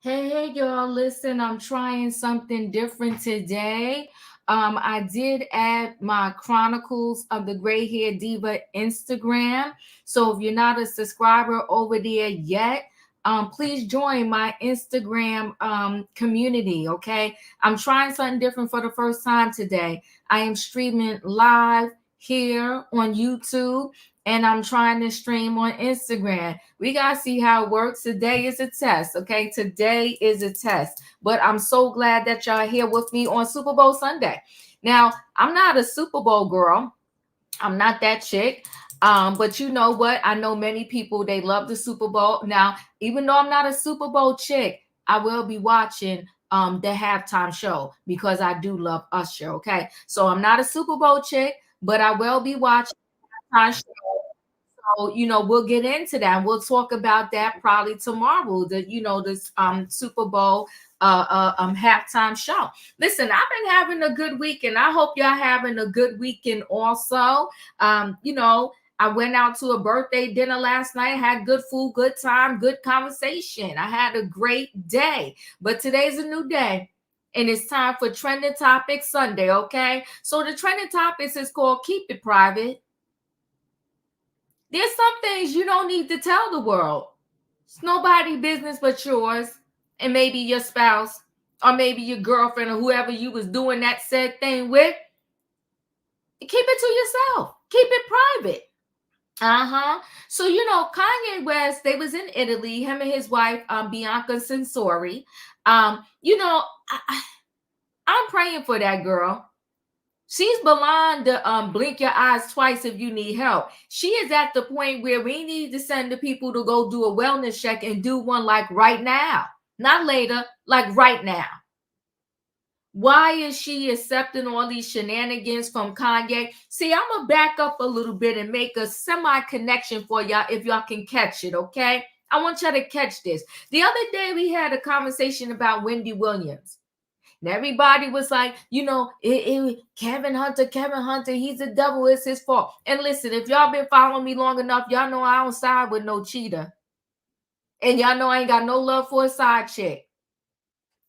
Hey, y'all, listen, I'm trying something different today. I did add my Chronicles of the Gray Hair Diva Instagram. So if you're not a subscriber over there yet, please join my Instagram community, okay? I'm trying something different for the first time today. I am streaming live here on YouTube and I'm trying to stream on Instagram. We got to see how it works. Today is a test, okay? Today is a test. But I'm so glad that y'all here with me on Super Bowl Sunday. Now, I'm not a Super Bowl girl. I'm not that chick. But you know what? I know many people, they love the Super Bowl. Now, even though I'm not a Super Bowl chick, I will be watching the halftime show because I do love Usher, okay? So I'm not a Super Bowl chick, but I will be watching the halftime show. So, we'll get into that. We'll talk about that probably tomorrow. This Super Bowl halftime show. Listen, I've been having a good weekend. I hope y'all having a good weekend also. I went out to a birthday dinner last night, had good food, good time, good conversation. I had a great day. But today's a new day. And it's time for Trending Topics Sunday, okay? So the Trending Topics is called Keep It Private. There's some things you don't need to tell the world. It's nobody's business but yours and maybe your spouse or maybe your girlfriend or whoever you was doing that said thing with. Keep it to yourself. Keep it private. So, Kanye West, they was in Italy, him and his wife, Bianca Sensori. I'm praying for that girl. She's beyond the blink your eyes twice if you need help. She is at the point where we need to send the people to go do a wellness check and do one like right now. Not later, like right now. Why is she accepting all these shenanigans from Kanye? See, I'm going to back up a little bit and make a semi-connection for y'all if y'all can catch it, okay? I want y'all to catch this. The other day we had a conversation about Wendy Williams. And everybody was like, Kevin Hunter, he's the devil, it's his fault. And listen, if y'all been following me long enough, y'all know I don't side with no cheater. And y'all know I ain't got no love for a side chick.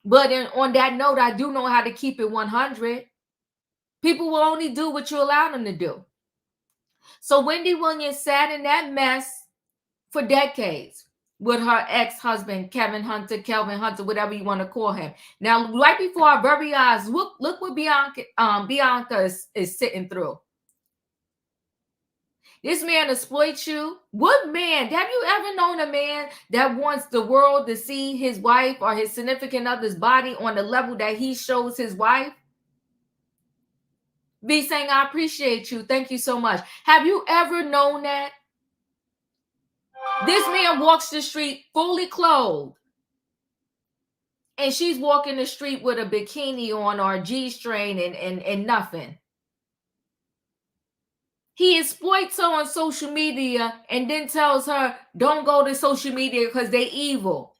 But on that note, I do know how to keep it 100. People will only do what you allow them to do. So Wendy Williams sat in that mess for decades with her ex-husband, Kelvin Hunter, whatever you want to call him. Now, right before our very eyes, look what Bianca is sitting through. This man exploits you. What man? Have you ever known a man that wants the world to see his wife or his significant other's body on the level that he shows his wife? Be saying, I appreciate you. Thank you so much. Have you ever known that? This man walks the street fully clothed. And she's walking the street with a bikini on or a G-string and nothing. He exploits her on social media and then tells her, don't go to social media because they're evil.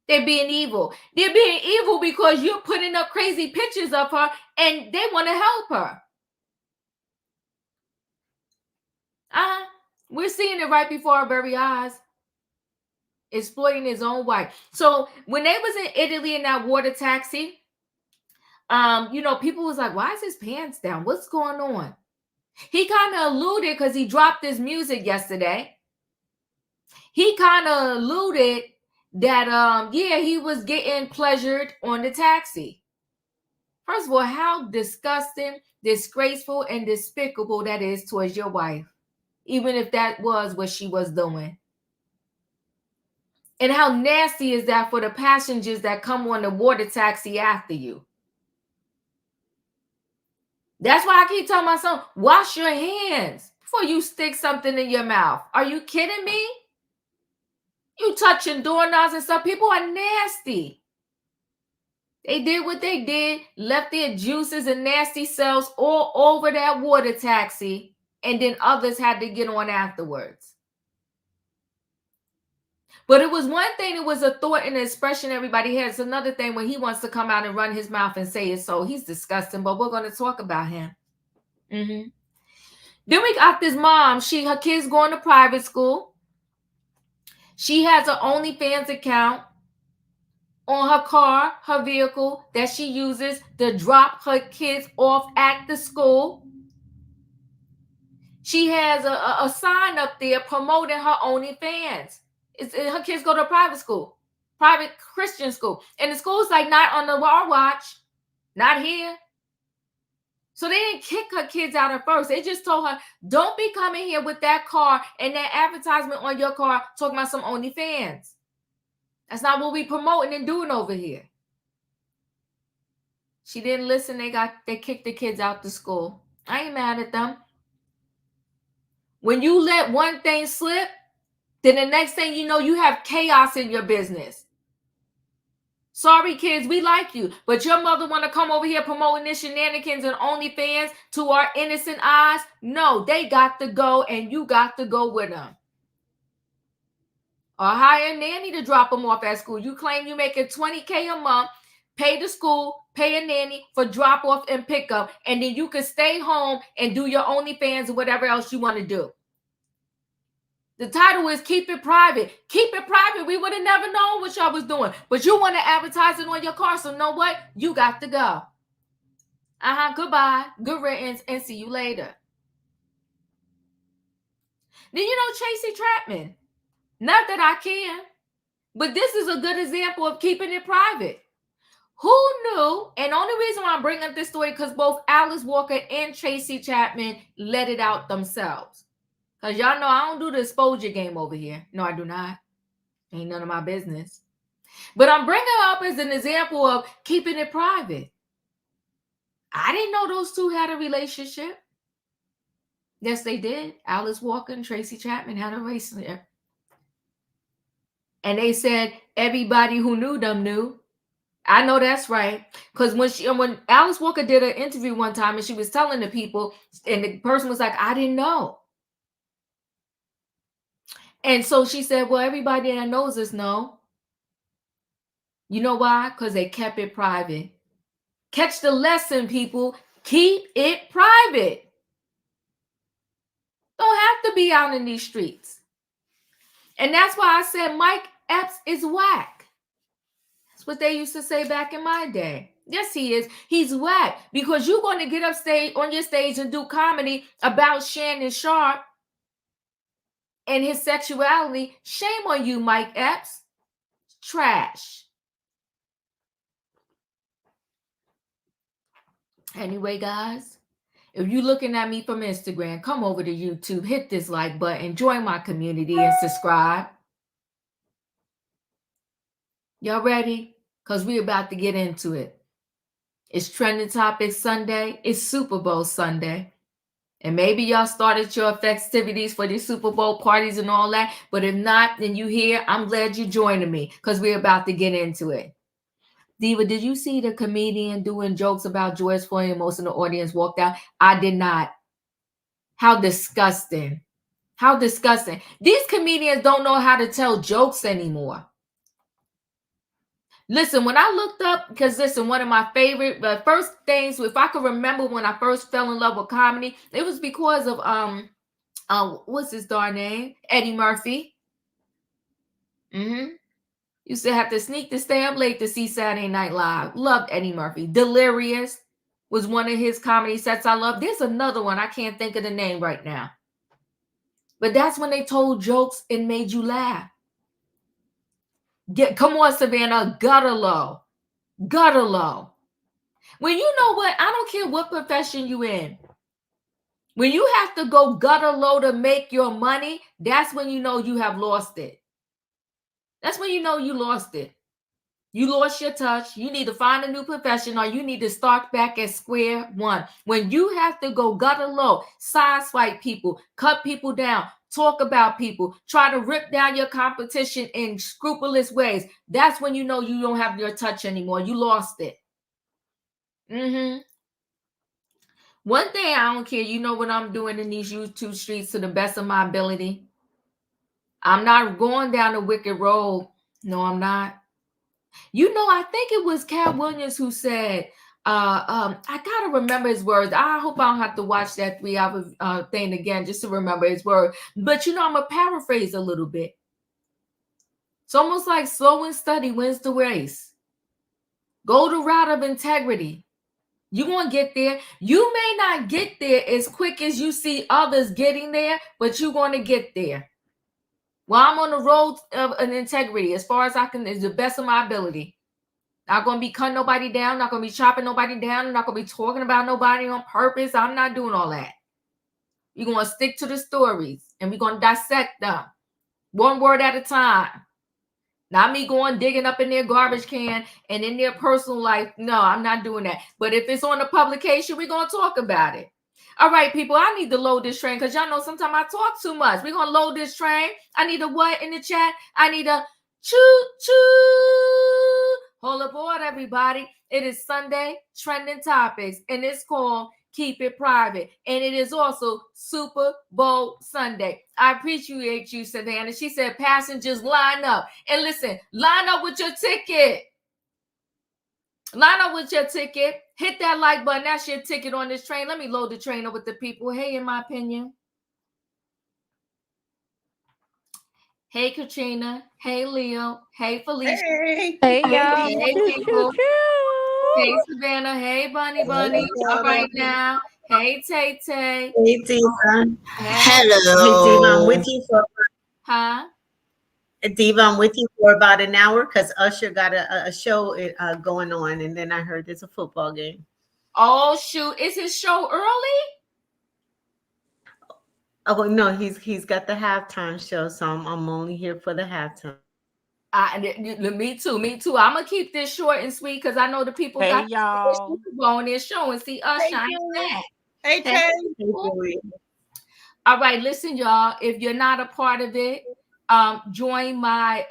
They're being evil. They're being evil because you're putting up crazy pictures of her and they want to help her. We're seeing it right before our very eyes. Exploiting his own wife. So when they was in Italy in that water taxi, people was like, why is his pants down? What's going on? He kind of alluded because he dropped his music yesterday. He kind of alluded that yeah, he was getting pleasured on the taxi. First of all, how disgusting, disgraceful, and despicable that is towards your wife, even if that was what she was doing. And how nasty is that for the passengers that come on the water taxi after you? That's why I keep telling my son, wash your hands before you stick something in your mouth. Are you kidding me? You touching doorknobs and stuff. People are nasty. They did what they did, left their juices and nasty cells all over that water taxi, and then others had to get on afterwards. But it was one thing, it was a thought and an expression everybody had. It's another thing when he wants to come out and run his mouth and say it so. He's disgusting, but we're going to talk about him. Mm-hmm. Then we got this mom. Her kids going to private school. She has an OnlyFans account on her car, her vehicle, that she uses to drop her kids off at the school. She has a sign up there promoting her OnlyFans. Her kids go to a private school, private Christian school. And the school's like not on our watch, not here. So they didn't kick her kids out at first. They just told her, don't be coming here with that car and that advertisement on your car talking about some OnlyFans. That's not what we promoting and doing over here. She didn't listen. They kicked the kids out the school. I ain't mad at them. When you let one thing slip, then the next thing you know, you have chaos in your business. Sorry, kids, we like you, but your mother want to come over here promoting this shenanigans and OnlyFans to our innocent eyes? No, they got to go, and you got to go with them. Or hire a nanny to drop them off at school. You claim you making $20K a month, pay the school, pay a nanny for drop off and pickup, and then you can stay home and do your OnlyFans or whatever else you want to do. The title is Keep It Private. Keep it private. We would have never known what y'all was doing. But you want to advertise it on your car, so know what? You got to go. Goodbye. Good riddance, and see you later. Then you know Tracy Chapman. Not that I can, but this is a good example of keeping it private. Who knew? And the only reason why I'm bringing up this story because both Alice Walker and Tracy Chapman let it out themselves. Because y'all know I don't do the exposure game over here. No, I do not. Ain't none of my business. But I'm bringing it up as an example of keeping it private. I didn't know those two had a relationship. Yes, they did. Alice Walker and Tracy Chapman had a relationship. And they said everybody who knew them knew. I know that's right. Because when Alice Walker did an interview one time and she was telling the people, and the person was like, I didn't know. And so she said, well, everybody that knows us know. You know why? Because they kept it private. Catch the lesson, people. Keep it private. Don't have to be out in these streets. And that's why I said Mike Epps is whack. That's what they used to say back in my day. Yes, he is. He's whack because you're going to get up on your stage and do comedy about Shannon Sharp and his sexuality. Shame on you, Mike Epps. Trash. Anyway, guys, if you're looking at me from Instagram, come over to YouTube, hit this like button, join my community, and subscribe. Y'all ready? Because we're about to get into it. It's Trending Topics Sunday. It's Super Bowl Sunday. And maybe y'all started your festivities for the Super Bowl parties and all that. But if not, then you here. I'm glad you're joining me because we're about to get into it. Diva, did you see the comedian doing jokes about George Floyd and most of the audience walked out? I did not. How disgusting. How disgusting. These comedians don't know how to tell jokes anymore. Listen, when I looked up, because listen, one of my favorite, the first things, if I could remember when I first fell in love with comedy, it was because of, what's his darn name? Eddie Murphy. Used to have to sneak to stay up late to see Saturday Night Live. Loved Eddie Murphy. Delirious was one of his comedy sets I love. There's another one. I can't think of the name right now. But that's when they told jokes and made you laugh. Come on, Savannah, gutter low. Gutter low. When you know what, I don't care what profession you in. When you have to go gutter low to make your money, that's when you know you have lost it. That's when you know you lost it. You lost your touch. You need to find a new profession, or you need to start back at square one. When you have to go gutter low, sideswipe people, cut people down, talk about people, try to rip down your competition in scrupulous ways, that's when you know you don't have your touch anymore. You lost it. One thing I don't care, you know what I'm doing in these YouTube streets to the best of my ability? I'm not going down the wicked road. No, I'm not. You know, I think it was Cat Williams who said, I gotta remember his words. I hope I don't have to watch that 3-hour thing again just to remember his word. But you know, I'm gonna paraphrase a little bit. It's almost like slow and steady wins the race. Go the route of integrity. You're going to get there. You may not get there as quick as you see others getting there, but you're going to get there. Well, I'm on the road of an integrity as far as I can, is the best of my ability. Not going to be cutting nobody down. Not going to be chopping nobody down. I'm not going to be talking about nobody on purpose. I'm not doing all that. You're going to stick to the stories, and we're going to dissect them one word at a time. Not me going digging up in their garbage can and in their personal life. No, I'm not doing that. But if it's on a publication, we're going to talk about it. All right, people, I need to load this train because y'all know sometimes I talk too much. We're going to load this train. I need a what in the chat? I need a choo-choo. Hold aboard, everybody. It is Sunday Trending Topics, and it's called Keep It Private. And it is also Super Bowl Sunday. I appreciate you, Savannah. She said, passengers, line up. And listen, line up with your ticket. Line up with your ticket. Hit that like button. That's your ticket on this train. Let me load the train up with the people. Hey, in my opinion. Hey, Katrina. Hey, Leo. Hey, Felicia. Hey, y'all. Hey, people. Hey, Savannah. Hey, Bunny. All right now. Hey, Tay Tay. Hey, Diva. Hello. Hey, Diva, I'm with you for. Huh? Diva, I'm with you for about an hour because Usher got a show going on, and then I heard there's a football game. Oh shoot! Is his show early? Oh no, he's got the halftime show, so I'm only here for the halftime. Me too. I'm gonna keep this short and sweet because I know the people got y'all. go on their show and see us shine that. Hey, all right, listen, y'all. If you're not a part of it, join my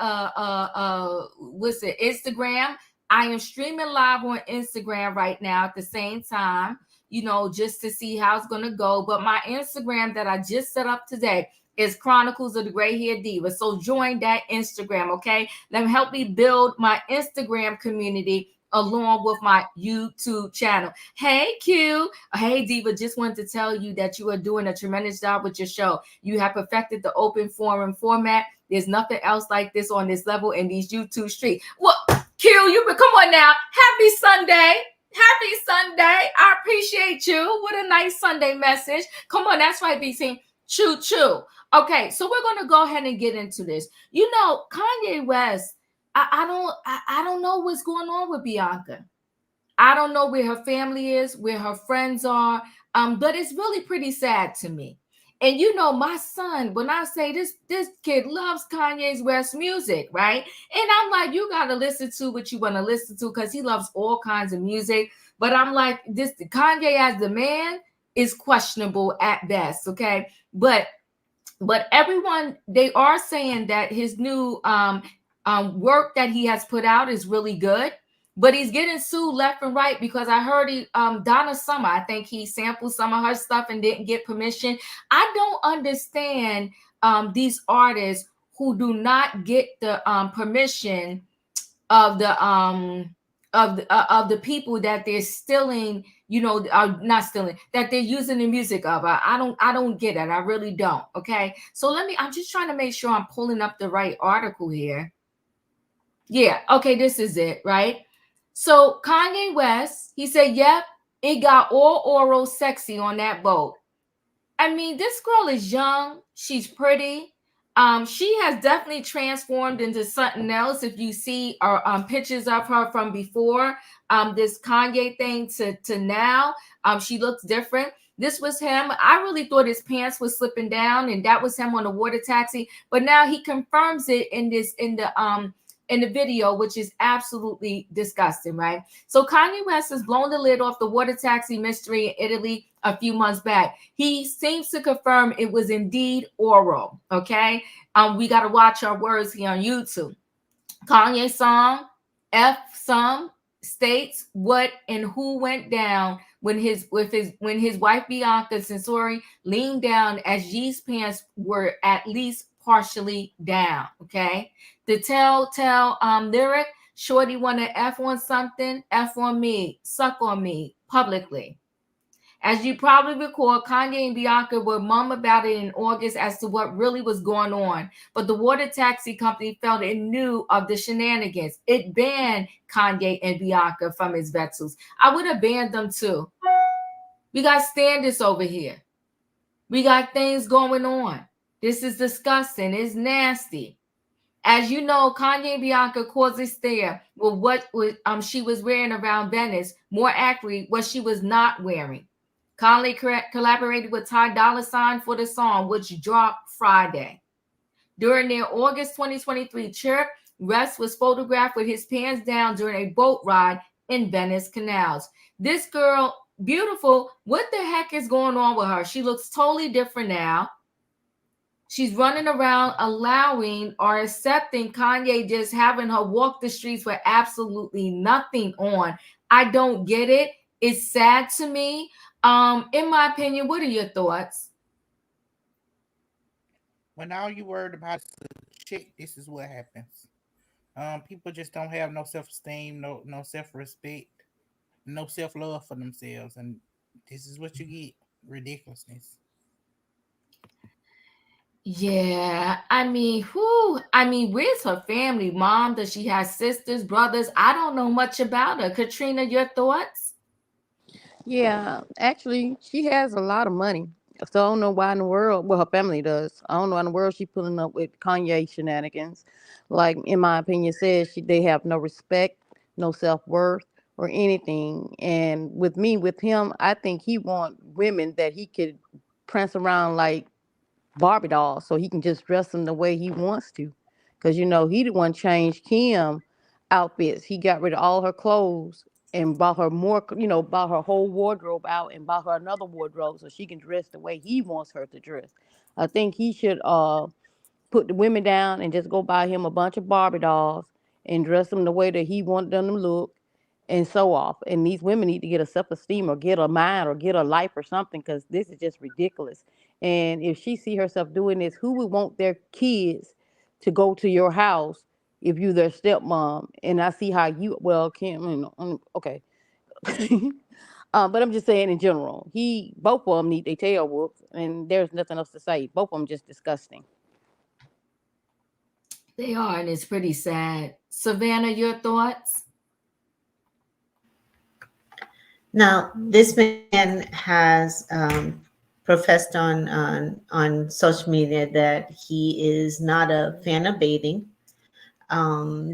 what's it, Instagram. I am streaming live on Instagram right now at the same time, you know, just to see how it's gonna go. But my Instagram that I just set up today is Chronicles of the Gray Hair Diva. So join that Instagram, okay? Let me help me build my Instagram community along with my YouTube channel. Hey, Q. Hey, Diva. Just wanted to tell you that you are doing a tremendous job with your show. You have perfected the open forum format. There's nothing else like this on this level in these YouTube streets. Well, Q, come on now. Happy Sunday. Happy Sunday. I appreciate you. What a nice Sunday message. Come on, that's right, BC. Choo choo. Okay, so we're gonna go ahead and get into this. You know, Kanye West, I don't know what's going on with Bianca. I don't know where her family is, where her friends are. But it's really pretty sad to me. And you know, my son, when I say this kid loves Kanye West music, right? And I'm like, you gotta listen to what you want to listen to because he loves all kinds of music. But I'm like, this Kanye as the man is questionable at best, okay? But everyone, they are saying that his new work that he has put out is really good, but he's getting sued left and right because I heard Donna Summer, I think he sampled some of her stuff and didn't get permission. I don't understand these artists who do not get the permission of the people that they're stealing, you know, are not stealing, that they're using the music of. I don't get it. I really don't. Okay. So I'm just trying to make sure I'm pulling up the right article here. Yeah. Okay. This is it. Right. So Kanye West, he said, yep, it got all oral sexy on that boat. I mean, this girl is young. She's pretty. She has definitely transformed into something else. If you see our pictures of her from before this Kanye thing to now, she looks different. This was him. I really thought his pants was slipping down, and that was him on the water taxi. But now he confirms it in the video, which is absolutely disgusting, right? So Kanye West has blown the lid off the water taxi mystery in Italy a few months back. He seems to confirm it was indeed oral. Okay. We got to watch our words here on YouTube. Kanye song F some states what and who went down when his wife Bianca Sensori leaned down as G's pants were at least partially down. Okay. The telltale lyric, Shorty wanna F on something, F on me, suck on me publicly. As you probably recall, Kanye and Bianca were mum about it in August as to what really was going on. But the water taxi company felt it knew of the shenanigans. It banned Kanye and Bianca from its vessels. I would have banned them too. We got standards over here. We got things going on. This is disgusting. It's nasty. As you know, Kanye and Bianca caused a stare with what she was wearing around Venice. More accurately, what she was not wearing. Kanye collaborated with Ty Dolla $ign for the song, which dropped Friday. During their August 2023 trip, West was photographed with his pants down during a boat ride in Venice canals. This girl, beautiful, what the heck is going on with her? She looks totally different now. She's running around allowing or accepting Kanye just having her walk the streets with absolutely nothing on. I don't get it. It's sad to me. In my opinion, what are your thoughts? When all you worried about is a chick, this is what happens. People just don't have no self esteem, no self respect, no self love for themselves, and this is what you get: ridiculousness. Yeah, where's her family? Mom, does she have sisters, brothers? I don't know much about her. Katrina, your thoughts? Yeah, actually, she has a lot of money. So I don't know why in the world, well, her family does. I don't know why in the world she pulling up with Kanye shenanigans. Like, in my opinion, says they have no respect, no self worth, or anything. And with me, with him, I think he want women that he could prance around like Barbie dolls, so he can just dress them the way he wants to. Cause he the one changed Kim outfits. He got rid of all her clothes and bought her more. Bought her whole wardrobe out and bought her another wardrobe so she can dress the way he wants her to dress. I think he should put the women down and just go buy him a bunch of Barbie dolls and dress them the way that he wanted them to look and so off. And these women need to get a self esteem or get a mind or get a life or something because this is just ridiculous. And if she see herself doing this, who would want their kids to go to your house if you their stepmom? And I see how you Kim, okay. But I'm just saying in general, both of them need their tail whooped, and there's nothing else to say. Both of them just disgusting. They are, and it's pretty sad. Savannah, your thoughts? Now, this man has professed on social media that he is not a fan of bathing.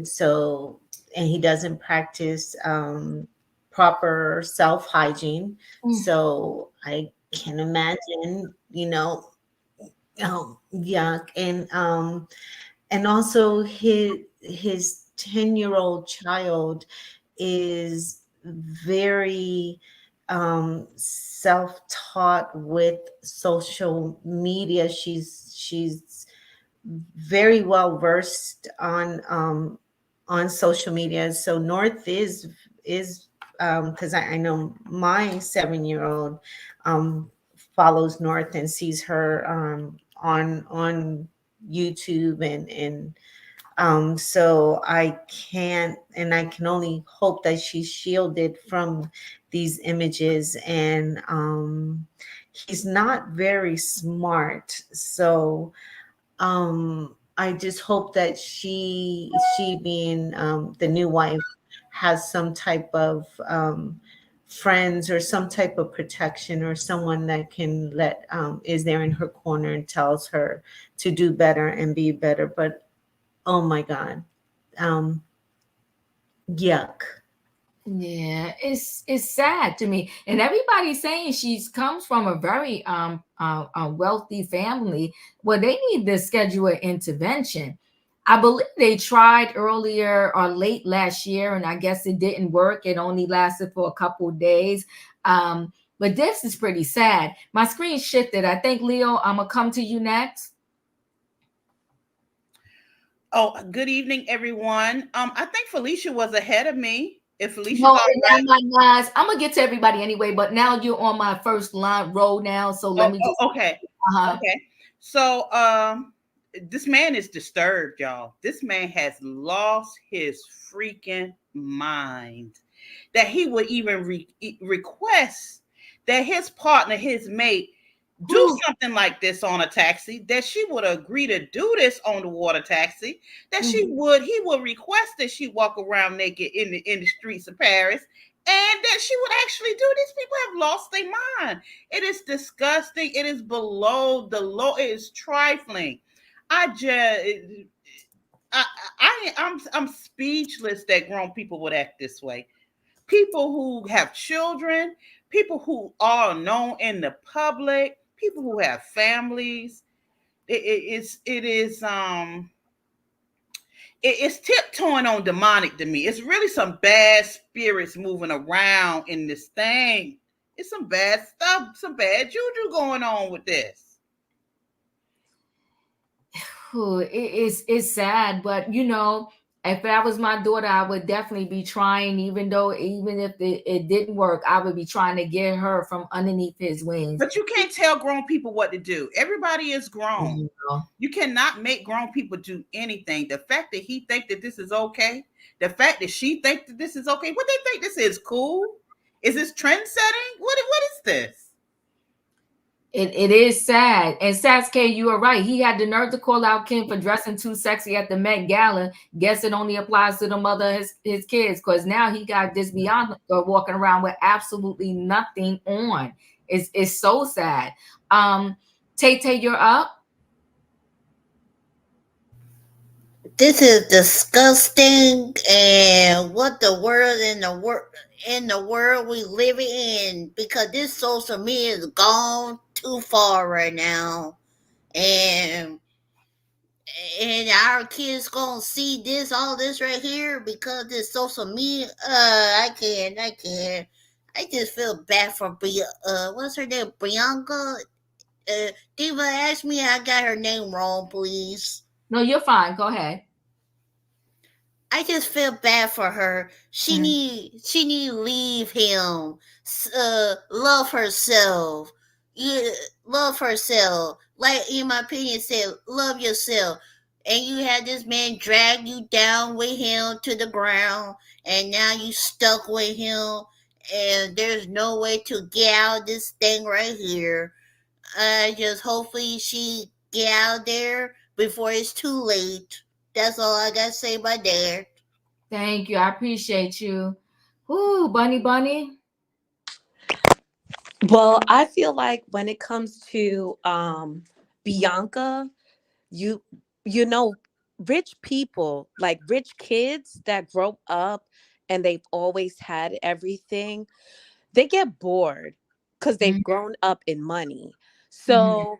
So, and he doesn't practice proper self hygiene. So I can imagine, yuck, and also his 10-year-old child is very self-taught with social media. She's very well versed on social media. So North is because I know my 7-year-old follows North and sees her on YouTube and so I can't, and I can only hope that she's shielded from these images. And he's not very smart, so I just hope that she being the new wife has some type of friends or some type of protection or someone that can let is there in her corner and tells her to do better and be better. But oh my God, um, yuck. Yeah, it's sad to me, and everybody's saying she's comes from a very a wealthy family. Well, they need to schedule an intervention. I believe they tried earlier or late last year, and I guess it didn't work. It only lasted for a couple of days. But this is pretty sad. My screen shifted. I think Leo, I'm gonna come to you next. Oh, good evening, everyone. I think Felicia was ahead of me. If Felicia's No, all never mind, guys. I'm gonna get to everybody anyway. But now you're on my first line roll now, so let right. me just. Okay. Uh-huh. Okay. So, this man is disturbed, y'all. This man has lost his freaking mind. That he would even request that his partner, his mate, do Whew. something like this on a taxi, that she would agree to do this on the water taxi, that Mhm. he would request that she walk around naked in the streets of Paris, and that she would actually do this. People have lost their mind. It is disgusting. It is below the low. It is trifling. I just I'm speechless that grown people would act this way. People who have children, people who are known in the public, people who have families. It's tiptoeing on demonic to me. It's really some bad spirits moving around in this thing. It's some bad stuff, some bad juju going on with this. Whew, it's sad, but if that was my daughter, I would definitely be trying, even if it didn't work, I would be trying to get her from underneath his wings. But you can't tell grown people what to do. Everybody is grown. You know. You cannot make grown people do anything. The fact that he think that this is okay, the fact that she think that this is okay, what they think this is cool? Is this trend setting? What is this? It is sad. And Sasuke, you are right. He had the nerve to call out Kim for dressing too sexy at the Met Gala. Guess it only applies to the mother of his kids, because now he got this Bianca walking around with absolutely nothing on. It's so sad. Tay Tay, you're up. This is disgusting, and what the world in the world we live in, because this social media is gone too far right now, and our kids gonna see this all this right here because this social media. I can't. I just feel bad for what's her name, Bianca. Diva, ask me I got her name wrong, please. No, you're fine. Go ahead. I just feel bad for her. Mhm. She need to leave him. Love herself. You love herself. Like in my opinion, said love yourself. And you had this man drag you down with him to the ground, and now you stuck with him, and there's no way to get out of this thing right here. Just hopefully she get out there before it's too late. That's all I gotta say about that. Thank you. I appreciate you. Ooh, Bunny Bunny. Well, I feel like when it comes to Bianca, you you know, rich people, like rich kids that grow up and they've always had everything, they get bored because they've grown up in money. Mm-hmm. So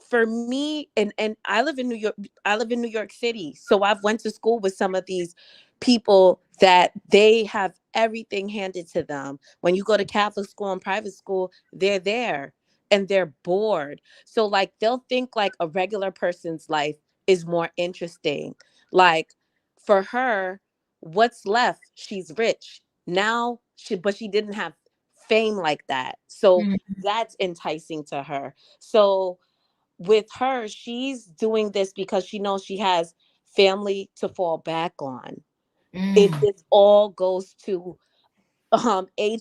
for me, and I live in New York, I live in New York City. So I've went to school with some of these people that they have everything handed to them. When you go to Catholic school and private school, they're there and they're bored. So like they'll think like a regular person's life is more interesting. Like for her, what's left? She's rich. Now but she didn't have fame like that. So that's enticing to her. So with her, she's doing this because she knows she has family to fall back on. If Mm-hmm. this all goes to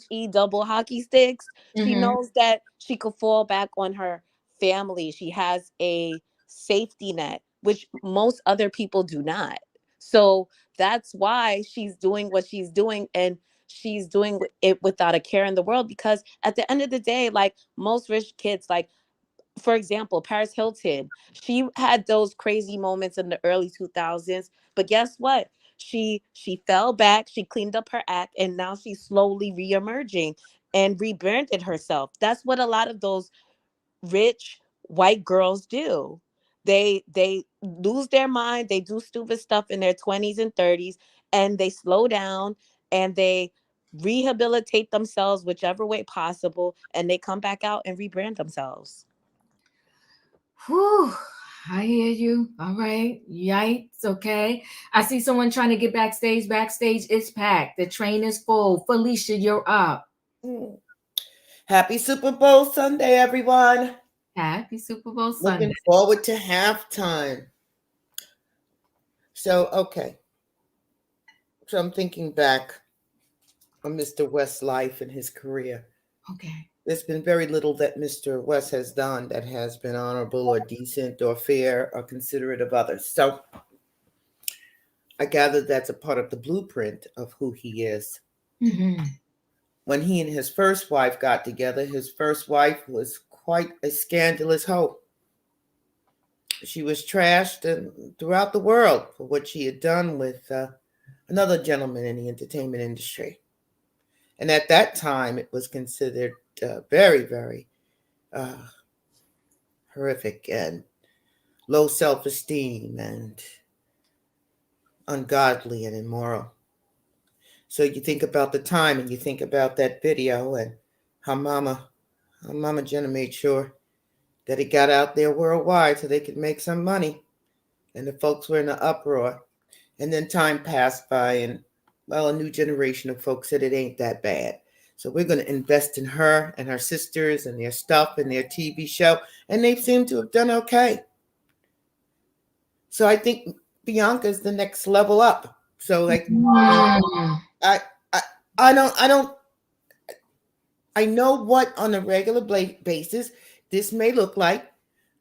he double hockey sticks, she Mm-hmm. knows that she could fall back on her family. She has a safety net, which most other people do not. So that's why she's doing what she's doing, and she's doing it without a care in the world, because at the end of the day, like most rich kids, like for example, Paris Hilton, she had those crazy moments in the early 2000s, but guess what? She fell back, she cleaned up her act, and now she's slowly reemerging and rebranded herself. That's what a lot of those rich white girls do. They lose their mind, they do stupid stuff in their 20s and 30s, and they slow down and they rehabilitate themselves whichever way possible, and they come back out and rebrand themselves. Whew, I hear you. All right. Yikes. Okay. I see someone trying to get backstage. Backstage is packed. The train is full. Felicia, you're up. Mm. Happy Super Bowl Sunday, everyone. Happy Super Bowl Looking Sunday. forward to halftime. Okay. So I'm thinking back on Mr. West's life and his career. Okay. There's been very little that Mr. West has done that has been honorable or decent or fair or considerate of others. So I gather that's a part of the blueprint of who he is. Mm-hmm. When he and his first wife got together, his first wife was quite a scandalous hoe. She was trashed throughout the world for what she had done with another gentleman in the entertainment industry. And at that time, it was considered very, very horrific and low self-esteem and ungodly and immoral. So you think about the time and you think about that video and how Mama Jenna made sure that it got out there worldwide so they could make some money. And the folks were in an uproar. And then time passed by and, well, a new generation of folks said it ain't that bad. So we're going to invest in her and her sisters and their stuff and their TV show. And they seem to have done okay. So I think Bianca's the next level up. So like, I know what on a regular basis this may look like,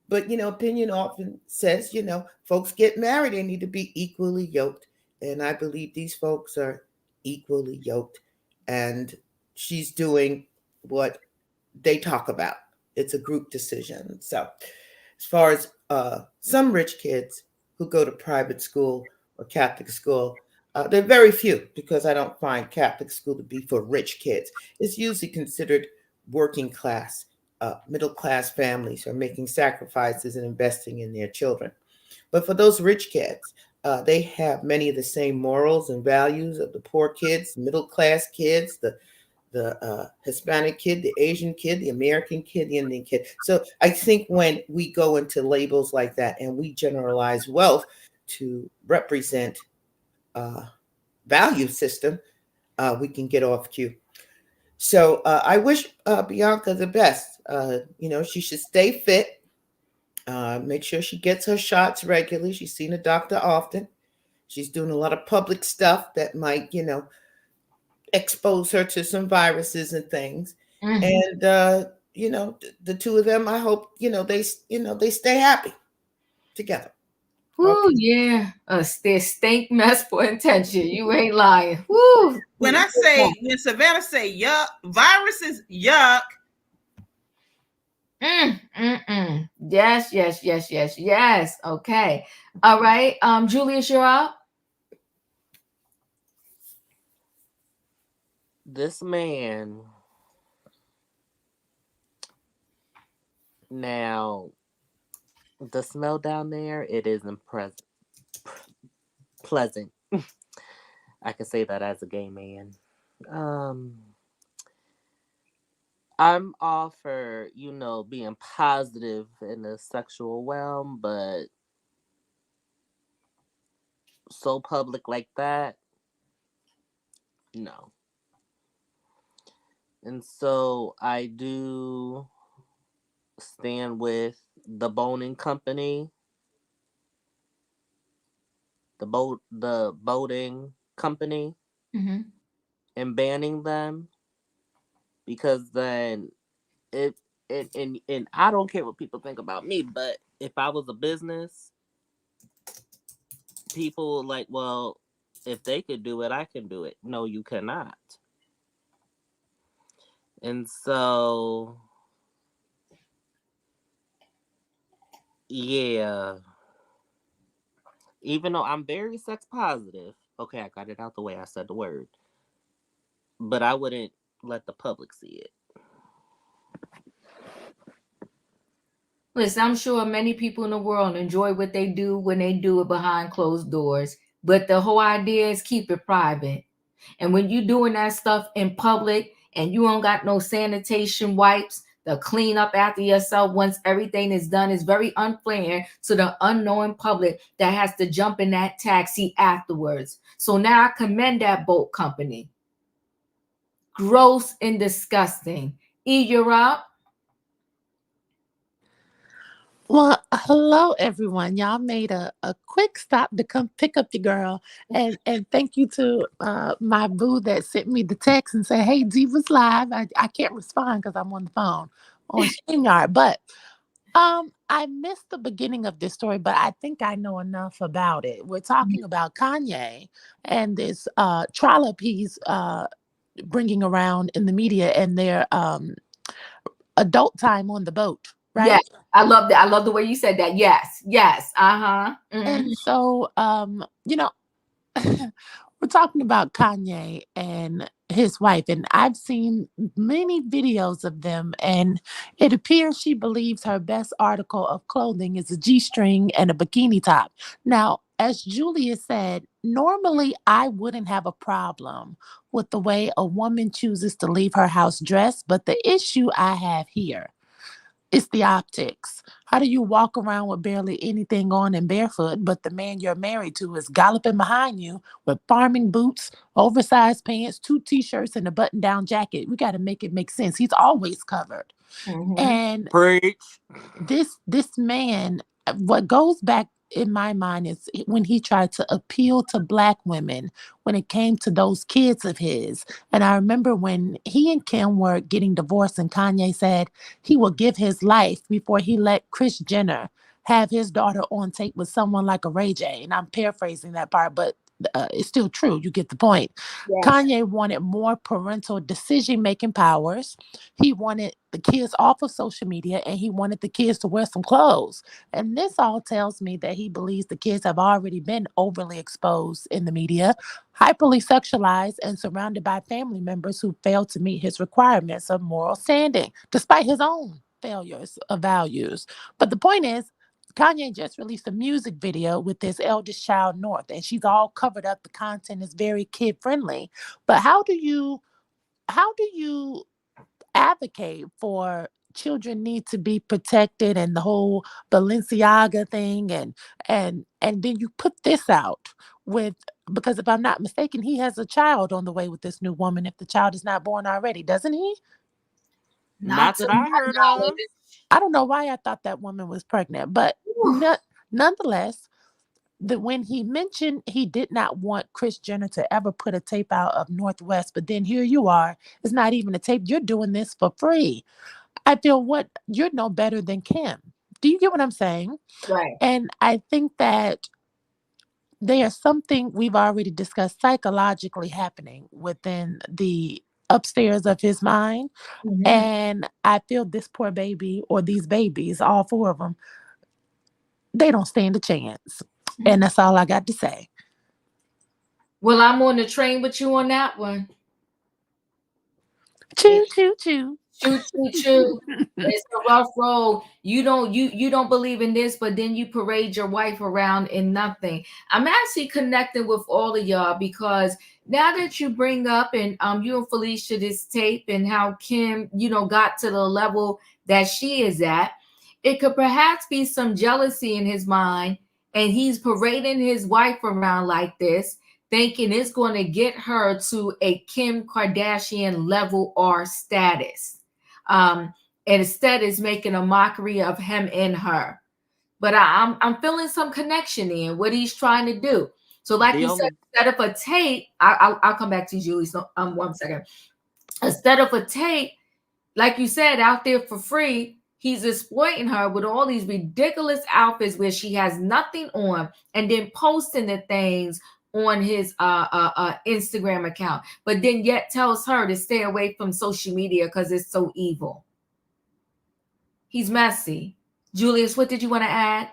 but opinion often says, folks get married, they need to be equally yoked. And I believe these folks are equally yoked. And she's doing what they talk about. It's a group decision. So as far as some rich kids who go to private school or Catholic school, they're very few, because I don't find Catholic school to be for rich kids. It's usually considered working class, middle class families who are making sacrifices and investing in their children. But for those rich kids, they have many of the same morals and values of the poor kids, middle class kids, the Hispanic kid, the Asian kid, the American kid, the Indian kid. So I think when we go into labels like that and we generalize wealth to represent value system, we can get off cue. So I wish Bianca the best. She should stay fit. Make sure she gets her shots regularly. She's seen a doctor often. She's doing a lot of public stuff that might, expose her to some viruses and things. Mm-hmm. And the two of them, I hope they stay happy together. Ooh, yeah. They stink mess for intention. You ain't lying. Woo. When Savannah say yuck, viruses, yuck. Yes. Okay. All right. Julius, you're up. This man. Now, the smell down there, it isn't pleasant. I can say that as a gay man. I'm all for, being positive in the sexual realm, but so public like that, no. And so I do stand with the boning company, the boating company, mm-hmm. and banning them, because then and I don't care what people think about me, but if I was a business, people like, well, if they could do it, I can do it. No, you cannot. And so, yeah, even though I'm very sex positive, okay, I got it out the way. I said the word, but I wouldn't let the public see it. Listen, I'm sure many people in the world enjoy what they do when they do it behind closed doors, but the whole idea is keep it private. And when you doing that stuff in public and you don't got no sanitation wipes to clean up after yourself once everything is done, is very unfair to the unknowing public that has to jump in that taxi afterwards. So now I commend that boat company. Gross and disgusting. E, you're up. Well, hello everyone. Y'all made a quick stop to come pick up your girl. And thank you to my boo that sent me the text and said, "Hey, Diva's live." I can't respond because I'm on the phone on StreamYard. But I missed the beginning of this story, but I think I know enough about it. We're talking about Kanye and this trollop he's bringing around in the media and their adult time on the boat, Yes, right? I love that. I love the way you said that. Yes, yes. Uh-huh. And so, we're talking about Kanye and his wife, and I've seen many videos of them, and it appears she believes her best article of clothing is a G string and a bikini top. Now, as Julia said, normally I wouldn't have a problem with the way a woman chooses to leave her house dressed, but the issue I have here, it's the optics. How do you walk around with barely anything on and barefoot, but the man you're married to is galloping behind you with farming boots, oversized pants, two t-shirts, and a button-down jacket? We got to make it make sense. He's always covered. And Preach. this man, what goes back in my mind is when he tried to appeal to black women when it came to those kids of his. And I remember when he and Kim were getting divorced and Kanye said he would give his life before he let Kris Jenner have his daughter on tape with someone like a Ray J. And I'm paraphrasing that part, but it's still true. You get the point. Yes. Kanye wanted more parental decision making powers. He wanted the kids off of social media and he wanted the kids to wear some clothes. And this all tells me that he believes the kids have already been overly exposed in the media, hyperly sexualized, and surrounded by family members who failed to meet his requirements of moral standing, despite his own failures of values. But the point is, Kanye just released a music video with his eldest child, North, and she's all covered up. The content is very kid friendly. But how do you advocate for children need to be protected and the whole Balenciaga thing and then you put this out with, because if I'm not mistaken, he has a child on the way with this new woman if the child is not born already, doesn't he? Not Not to that I heard my knowledge. of. I don't know why I thought that woman was pregnant, but nonetheless, when he mentioned he did not want Kris Jenner to ever put a tape out of Northwest, but then here you are, it's not even a tape. You're doing this for free. I feel what you're no better than Kim. Do you get what I'm saying? Right. And I think that there's something we've already discussed psychologically happening within the upstairs of his mind. And I feel this poor baby or these babies, all four of them, they don't stand a chance. And that's all I got to say. Well, I'm on the train with you on that one. Choo, choo, choo. Choo choo choo. It's a rough road. You don't believe in this, but then you parade your wife around in nothing. I'm actually connecting with all of y'all because now that you bring up and you and Felicia this tape and how Kim, got to the level that she is at, it could perhaps be some jealousy in his mind, and he's parading his wife around like this, thinking it's going to get her to a Kim Kardashian level or status. And instead is making a mockery of him and her. But I'm feeling some connection in what he's trying to do. So, like The you said, only instead of a tape, I'll come back to you, Julie. So, 1 second. Instead of a tape, like you said, out there for free, he's exploiting her with all these ridiculous outfits where she has nothing on, and then posting the things on his Instagram account, but then yet tells her to stay away from social media because it's so evil. He's messy. Julius, what did you want to add?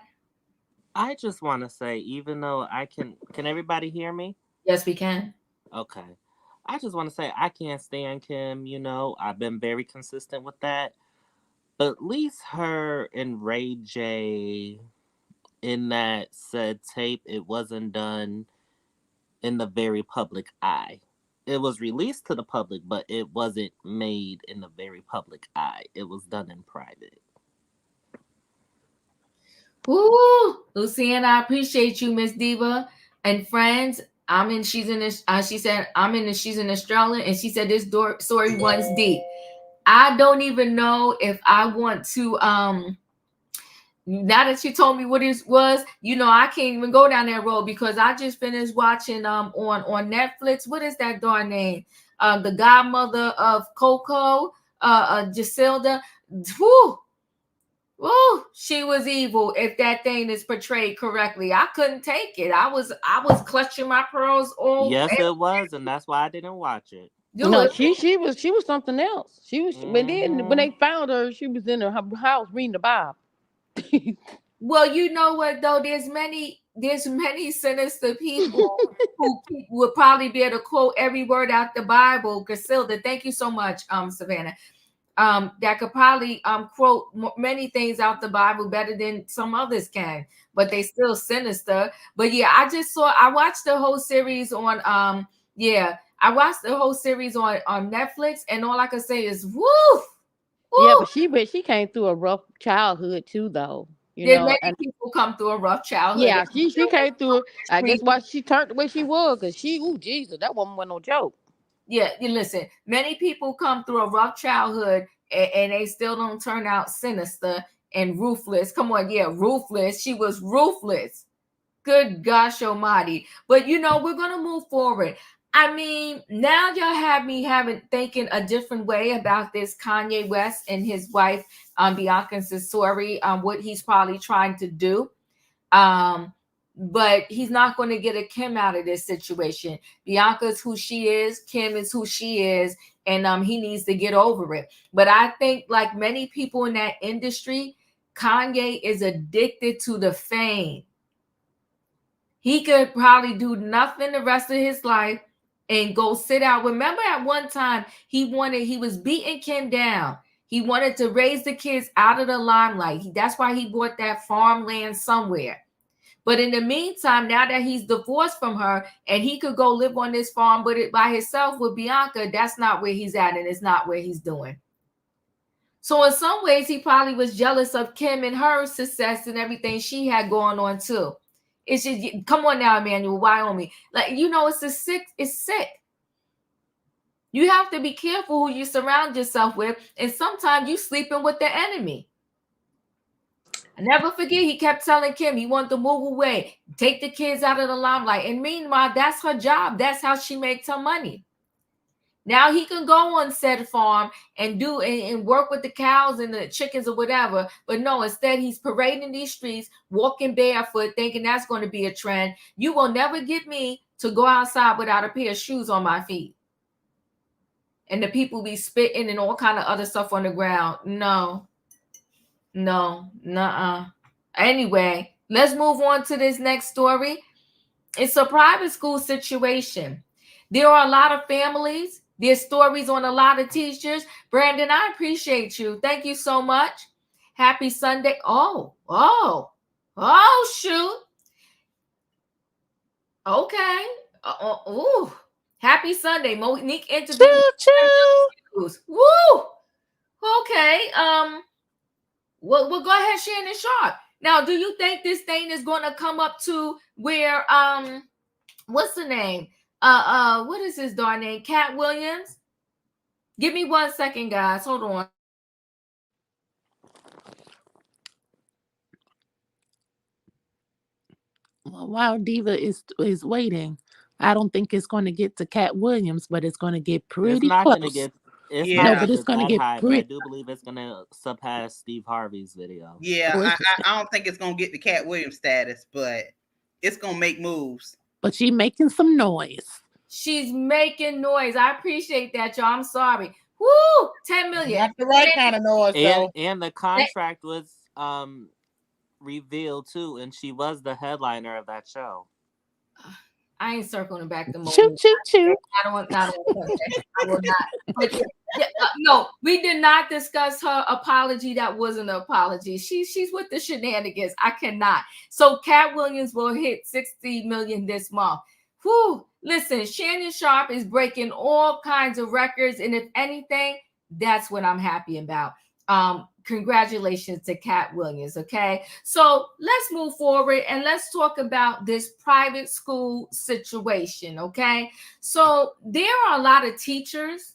I just want to say, even though can everybody hear me? Yes, we can. Okay. I just want to say I can't stand Kim. I've been very consistent with that. But at least her and Ray J in that said tape, it wasn't done in the very public eye. It was released to the public, but it wasn't made in the very public eye. It was done in private. Ooh, Luciana, I appreciate you, Miss Diva. And friends, she's in this, she said, she's in Australia, and she said this story runs deep. I don't even know if I want to, now that you told me what it was, I can't even go down that road because I just finished watching on Netflix. What is that darn name? The godmother of Coco, Giselda. Whew, woo, she was evil. If that thing is portrayed correctly, I couldn't take it. I was clutching my pearls all. Yes, it was, and that's why I didn't watch it. No, Good. she was something else. She was, but then when Hmm. they found her, she was in her house reading the Bible. Well, you know what though? There's many sinister people who would probably be able to quote every word out the Bible. Griselda, thank you so much, Savannah. That could probably quote many things out the Bible better than some others can, but they still sinister. But yeah, I watched the whole series on I watched the whole series on Netflix, and all I could say is woo, Yeah, woo. but she came through a rough childhood too, though. Did many And people come through a rough childhood? yeah, she came through. I guess Street. why she turned the way she was, cause ooh, Jesus, that woman wasn't no joke. Yeah, you listen. Many people come through a rough childhood, and they still don't turn out sinister and ruthless. Come on, yeah, ruthless. She was ruthless. Good gosh almighty. But we're gonna move forward. I mean, now y'all have me thinking a different way about this Kanye West and his wife, Bianca's story, what he's probably trying to do. But he's not going to get a Kim out of this situation. Bianca's who she is, Kim is who she is, and he needs to get over it. But I think, like many people in that industry, Kanye is addicted to the fame. He could probably do nothing the rest of his life and go sit out. Remember at one time he was beating Kim down. He wanted to raise the kids out of the limelight. That's why he bought that farmland somewhere. But in the meantime, now that he's divorced from her and he could go live on this farm by himself with Bianca, that's not where he's at, and it's not where he's doing. So in some ways, he probably was jealous of Kim and her success and everything she had going on too. It's just, come on now, Emmanuel, Wyoming. It's sick. You have to be careful who you surround yourself with, and sometimes you sleeping with the enemy. I never forget, he kept telling Kim he wanted to move away, take the kids out of the limelight. And meanwhile, that's her job. That's how she makes her money. Now he can go on said farm and do and work with the cows and the chickens or whatever. But no, instead he's parading these streets, walking barefoot, thinking that's going to be a trend. You will never get me to go outside without a pair of shoes on my feet. And the people be spitting and all kind of other stuff on the ground. No. Anyway, let's move on to this next story. It's a private school situation. There are a lot of families. There's stories on a lot of teachers. Brandon, I appreciate you. Thank you so much. Happy Sunday. Oh, shoot. Okay. Ooh. Happy Sunday. Monique interviewed. Choo-choo. Woo. Okay. Well, go ahead, Shannon Sharp. Now, do you think this thing is going to come up to where what's the name? What is his darn name? Cat Williams? Give me 1 second, guys. Hold on. While Diva is waiting, I don't think it's going to get to Cat Williams, but it's going to get It's pretty not gonna close. get. It's not No, Yeah, gonna but it's get going to that get high, but I pretty. do believe it's gonna surpass Steve Harvey's video. yeah. I don't think it's gonna get the Cat Williams status, but it's gonna make moves. But she making some noise. She's making noise. I appreciate that, y'all. I'm sorry. Woo! 10 million. Not the right kind of noise, though. And the contract was revealed too, and she was the headliner of that show. I ain't circling back the Choo moment. choo choo. I will not. But no, we did not discuss her apology. That wasn't an apology. She's with the shenanigans. I cannot. So Cat Williams will hit 60 million this month. Whew. Listen, Shannon Sharp is breaking all kinds of records, and if anything, that's what I'm happy about. Congratulations to Cat Williams. Okay, so let's move forward and let's talk about this private school situation. Okay, so there are a lot of teachers,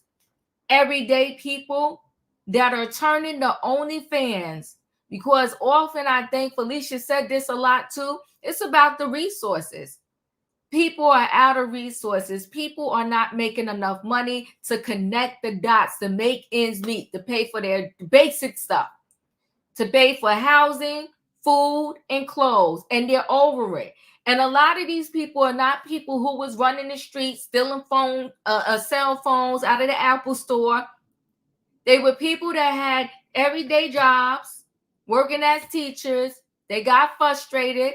everyday people that are turning to OnlyFans because often, I think Felicia said this a lot too, it's about the resources. People are out of resources. People are not making enough money to connect the dots, to make ends meet, to pay for their basic stuff, to pay for housing, food, and clothes, and they're over it. And a lot of these people are not people who was running the streets, stealing cell phones out of the Apple store. They were people that had everyday jobs, working as teachers. They got frustrated.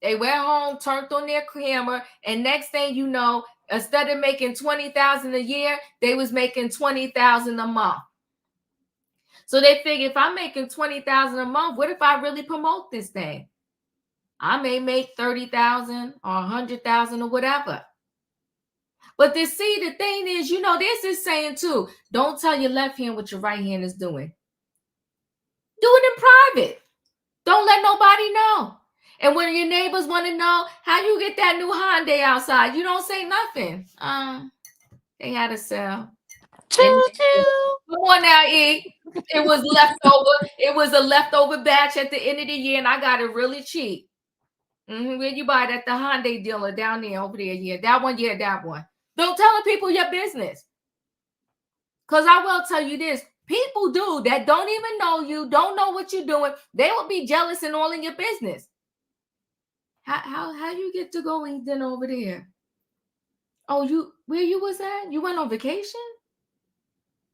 They went home, turned on their camera, and next thing you know, instead of making $20,000 a year, they was making $20,000 a month. So they figure if I'm making $20,000 a month, what if I really promote this thing? I may make $30,000 or $100,000 or whatever. But the thing is, there's this saying too: don't tell your left hand what your right hand is doing. Do it in private. Don't let nobody know. And when your neighbors want to know how you get that new Hyundai outside, you don't say nothing. They had a sale. Choo choo. Come on now, E. It was leftover. It was a leftover batch at the end of the year, and I got it really cheap. Where you buy it at the Hyundai dealer down there over there? Yeah, that one. Yeah, that one. Don't tell people your business. Because I will tell you this. People that don't even know you, don't know what you're doing. They will be jealous and all in your business. How you get to go eat dinner over there? Oh, where you was at? You went on vacation?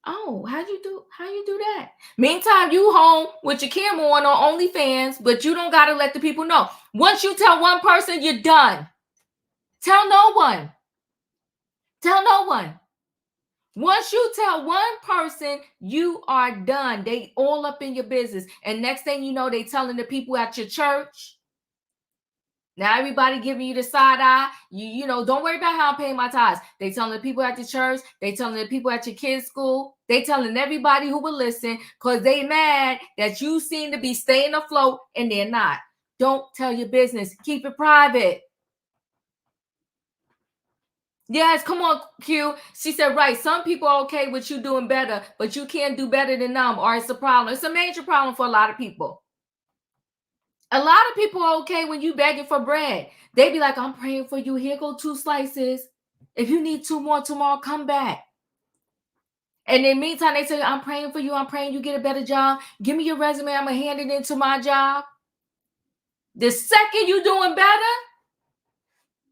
Oh, how you do that? Meantime, you home with your camera on OnlyFans, but you don't gotta let the people know. Once you tell one person, you're done. Tell no one. Tell no one. Once you tell one person, you are done. They all up in your business. And next thing you know, they telling the people at your church. Now everybody giving you the side eye. You don't worry about how I'm paying my tithes. They telling the people at the church. They telling the people at your kids' school. They telling everybody who will listen because they mad that you seem to be staying afloat and they're not. Don't tell your business. Keep it private. Yes, come on, Q. She said, right. Some people are okay with you doing better, but you can't do better than them, or it's a problem. It's a major problem for a lot of people. A lot of people are okay when you begging for bread. They be like, I'm praying for you. Here go 2 slices. If you need 2 more tomorrow, come back. And in the meantime, they say, I'm praying for you. I'm praying you get a better job. Give me your resume. I'm going to hand it into my job. The second you doing better,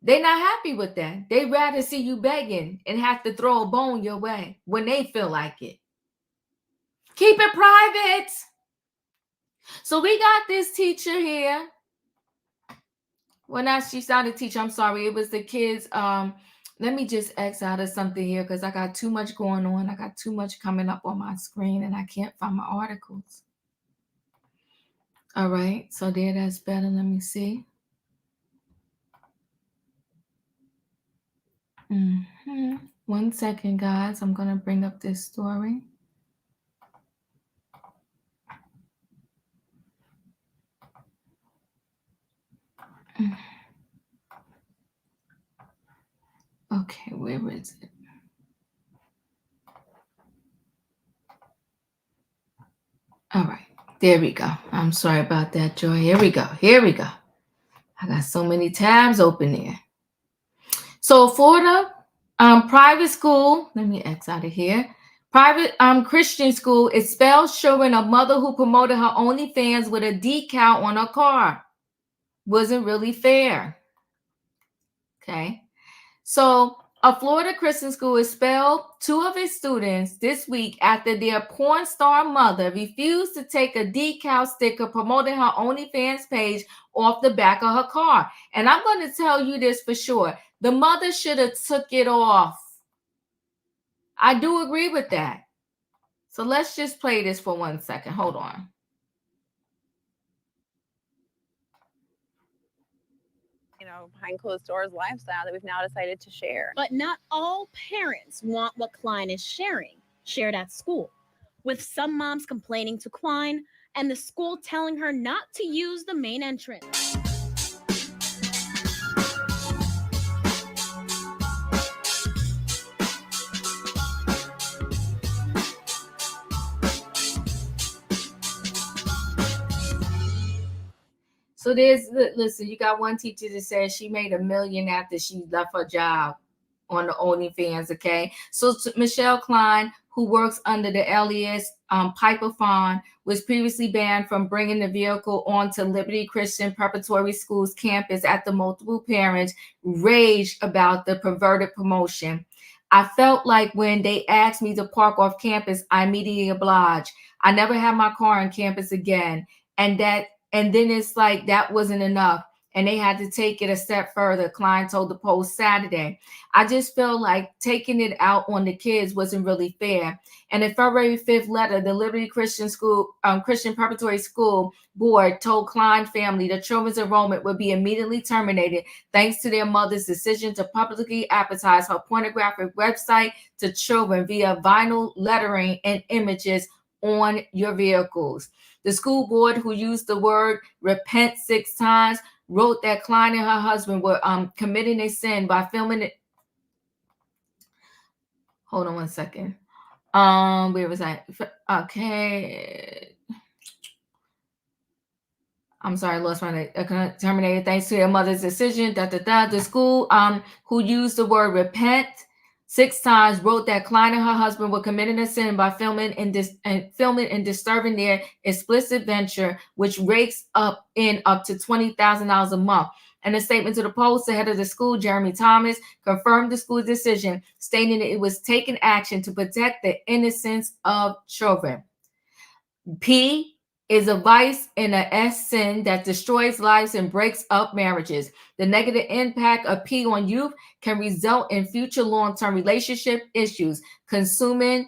they're not happy with that. They rather see you begging and have to throw a bone your way when they feel like it. Keep it private. So we got this teacher here. Well, now she started teaching. I'm sorry. It was the kids. Let me just X out of something here because I got too much going on. I got too much coming up on my screen and I can't find my articles. All right. So there, that's better. Let me see. One second, guys. I'm going to bring up this story. Okay, where is it? All right, there we go. I'm sorry about that, Joy. Here we go. I got so many tabs open there. So Florida private school, let me X out of here. Private Christian school expels children of mother who promoted her OnlyFans with a decal on her car. Wasn't really fair. Okay. So a Florida Christian school expelled two of its students this week after their porn star mother refused to take a decal sticker promoting her OnlyFans page off the back of her car. And I'm going to tell you this for sure. The mother should have took it off. I do agree with that. So let's just play this for 1 second. Hold on. Behind closed doors lifestyle that we've now decided to share. But not all parents want what Klein is shared at school, with some moms complaining to Klein and the school telling her not to use the main entrance. So listen, you got one teacher that says she made $1 million after she left her job on the OnlyFans, okay? So Michelle Klein, who works under the alias Piper Fawn, was previously banned from bringing the vehicle onto Liberty Christian Preparatory School's campus after multiple parents raged about the perverted promotion. I felt like when they asked me to park off campus, I immediately obliged. I never had my car on campus again. And then it's like that wasn't enough. And they had to take it a step further, Klein told the Post Saturday. I just feel like taking it out on the kids wasn't really fair. And in February 5th letter, the Liberty Christian Preparatory School Board told Klein family the children's enrollment would be immediately terminated thanks to their mother's decision to publicly advertise her pornographic website to children via vinyl lettering and images on your vehicles. The school board, who used the word repent 6 times, wrote that Klein and her husband were committing a sin by filming it. Hold on 1 second. Where was I? Okay. I'm sorry, I lost my terminated thanks to their mother's decision. The school who used the word repent 6 times wrote that Klein and her husband were committing a sin by filming and disturbing their explicit venture, which rakes up to $20,000 a month. In a statement to the Post, the head of the school, Jeremy Thomas, confirmed the school's decision, stating that it was taking action to protect the innocence of children. P is a vice and a S sin that destroys lives and breaks up marriages. The negative impact of P on youth can result in future long-term relationship issues. Consuming,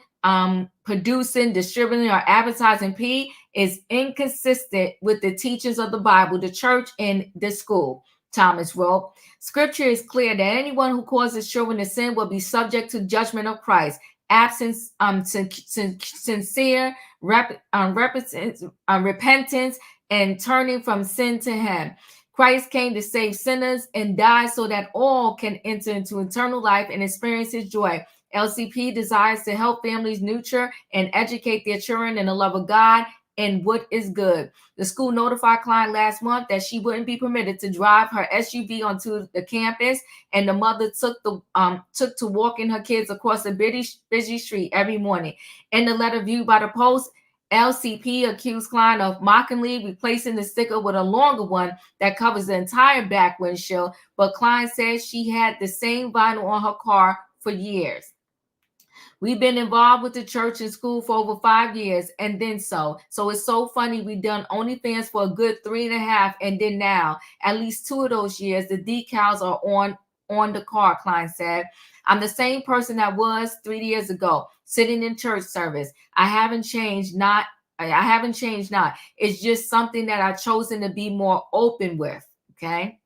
producing, distributing, or advertising P is inconsistent with the teachings of the Bible, the church, and the school, Thomas wrote. Scripture is clear that anyone who causes children to sin will be subject to judgment of Christ. Absence, sincere repentance and turning from sin to him. Christ came to save sinners and died so that all can enter into eternal life and experience his joy. LCP desires to help families nurture and educate their children in the love of God and what is good. The school notified Klein last month that she wouldn't be permitted to drive her SUV onto the campus, and the mother took to walking her kids across a busy street every morning. In the letter viewed by the Post, LCP accused Klein of mockingly replacing the sticker with a longer one that covers the entire back windshield, but Klein said she had the same vinyl on her car for years. We've been involved with the church and school for over 5 years and then so. So it's so funny. We've done OnlyFans for a good 3.5. And then now, at least 2 of those years, the decals are on the car, Klein said. I'm the same person I was 3 years ago, sitting in church service. I haven't changed not. It's just something that I've chosen to be more open with. Okay.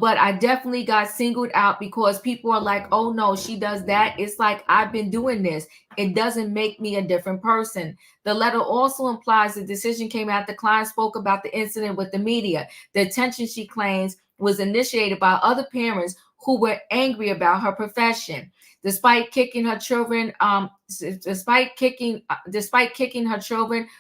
But I definitely got singled out because people are like, oh no, she does that. It's like, I've been doing this. It doesn't make me a different person. The letter also implies the decision came after Klein spoke about the incident with the media. The attention, she claims, was initiated by other parents who were angry about her profession. Despite kicking her children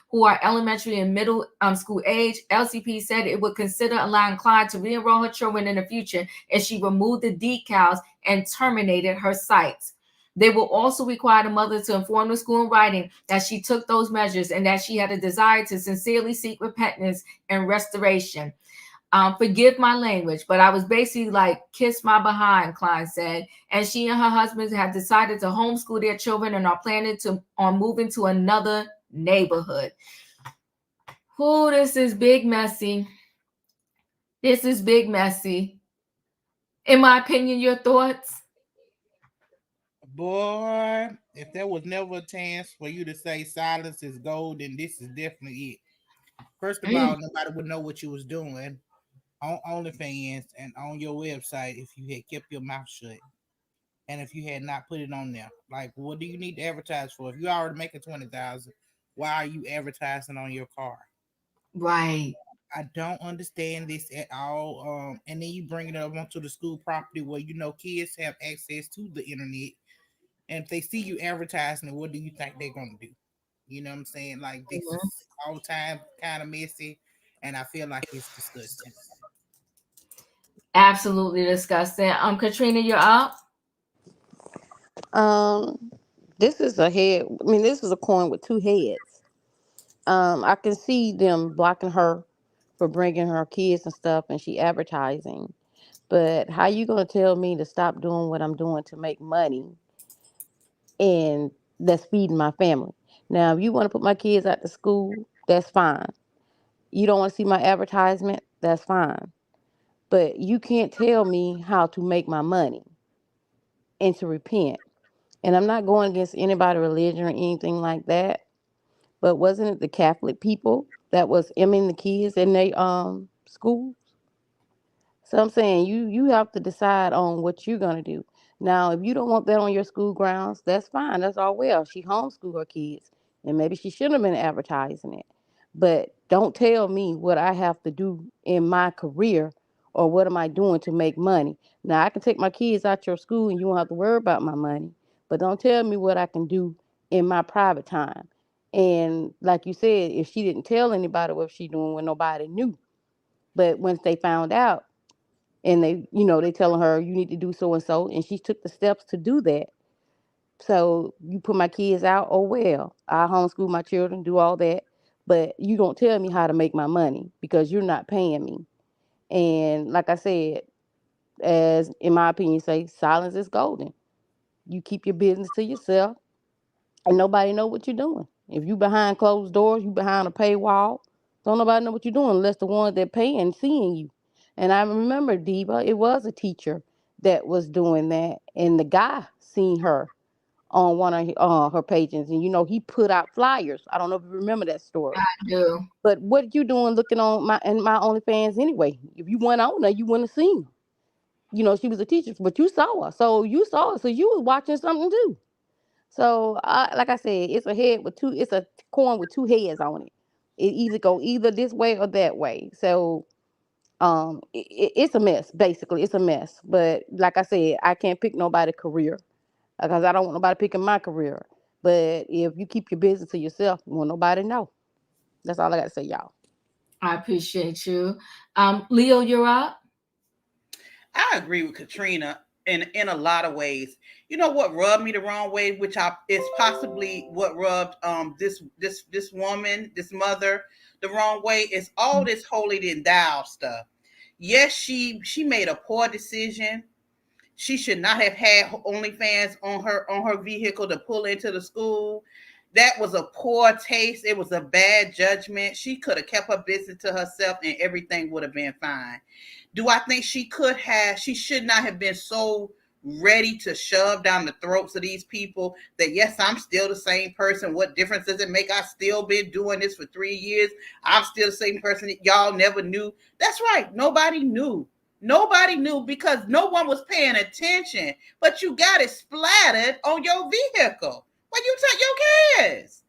who are elementary and middle school age, LCP said it would consider allowing Klein to re-enroll her children in the future if she removed the decals and terminated her sites. They will also require the mother to inform the school in writing that she took those measures and that she had a desire to sincerely seek repentance and restoration. Forgive my language, but I was basically like, kiss my behind, Klein said. And she and her husband have decided to homeschool their children and are planning on moving to another neighborhood. Oh, this is big messy. This is big messy. In my opinion, your thoughts? Boy, if there was never a chance for you to say silence is gold, then this is definitely it. First of all, nobody would know what you was doing on OnlyFans and on your website if you had kept your mouth shut and if you had not put it on there. Like, what do you need to advertise for? If you already making 20,000, why are you advertising on your car? Right. I don't understand this at all. And then you bring it up onto the school property where you know kids have access to the internet, and if they see you advertising it, what do you think they're gonna do? You know what I'm saying? Like this Mhm. is all time kind of messy, and I feel like it's disgusting. Absolutely disgusting. Katrina, you're up. Um, this is a head. I mean, this is a coin with two heads. I can see them blocking her for bringing her kids and stuff, and she advertising. But how you gonna tell me to stop doing what I'm doing to make money and that's feeding my family? Now, if you want to put my kids out to school, that's fine. You don't want to see my advertisement, that's fine. But you can't tell me how to make my money and to repent. And I'm not going against anybody religion or anything like that. But wasn't it the Catholic people that was aiming the kids in their school? So I'm saying you have to decide on what you're gonna do. Now, if you don't want that on your school grounds, that's fine. That's all well. She homeschooled her kids, and maybe she shouldn't have been advertising it. But don't tell me what I have to do in my career or what am I doing to make money. Now, I can take my kids out your school and you won't have to worry about my money. But don't tell me what I can do in my private time. And like you said, if she didn't tell anybody what she doing when nobody knew, but once they found out, and they telling her you need to do so and so, and she took the steps to do that. So you put my kids out, oh well, I homeschool my children, do all that, but you don't tell me how to make my money because you're not paying me. And like I said, as in my opinion say, silence is golden. You keep your business to yourself and nobody know what you're doing. If you behind closed doors, you behind a paywall, don't nobody know what you're doing unless the ones that paying seeing you. And I remember Diva, it was a teacher that was doing that, and the guy seen her on one of her pages, and he put out flyers. I don't know if you remember that story. I do. But what you doing looking on my OnlyFans anyway? If you went on there, you wouldn't have seen her. She was a teacher, but you saw her, so you was watching something too. So, like I said, it's a coin with two heads on it. It either go either this way or that way. So, it's a mess. Basically, it's a mess. But like I said, I can't pick nobody's career because I don't want nobody picking my career. But if you keep your business to yourself, won't nobody know. That's all I got to say, y'all. I appreciate you. Leo, you're up. I agree with Katrina in a lot of ways. You know what rubbed me the wrong way, which is possibly what rubbed this woman, this mother, the wrong way, is all this holy and thou stuff. Yes, she made a poor decision. She should not have had OnlyFans on her vehicle to pull into the school. That was a poor taste. It was a bad judgment. She could have kept her business to herself and everything would have been fine. Do I think she should not have been so ready to shove down the throats of these people that, yes, I'm still the same person. What difference does it make? I've still been doing this for 3 years. I'm still the same person that y'all never knew. That's right. Nobody knew. Nobody knew because no one was paying attention, but you got it splattered on your vehicle when you took your kids.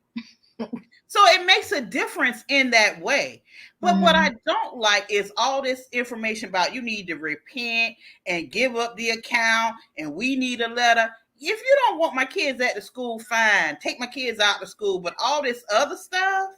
So it makes a difference in that way. But what I don't like is all this information about you need to repent and give up the account and we need a letter. If you don't want my kids at the school, fine. Take my kids out of school. But all this other stuff,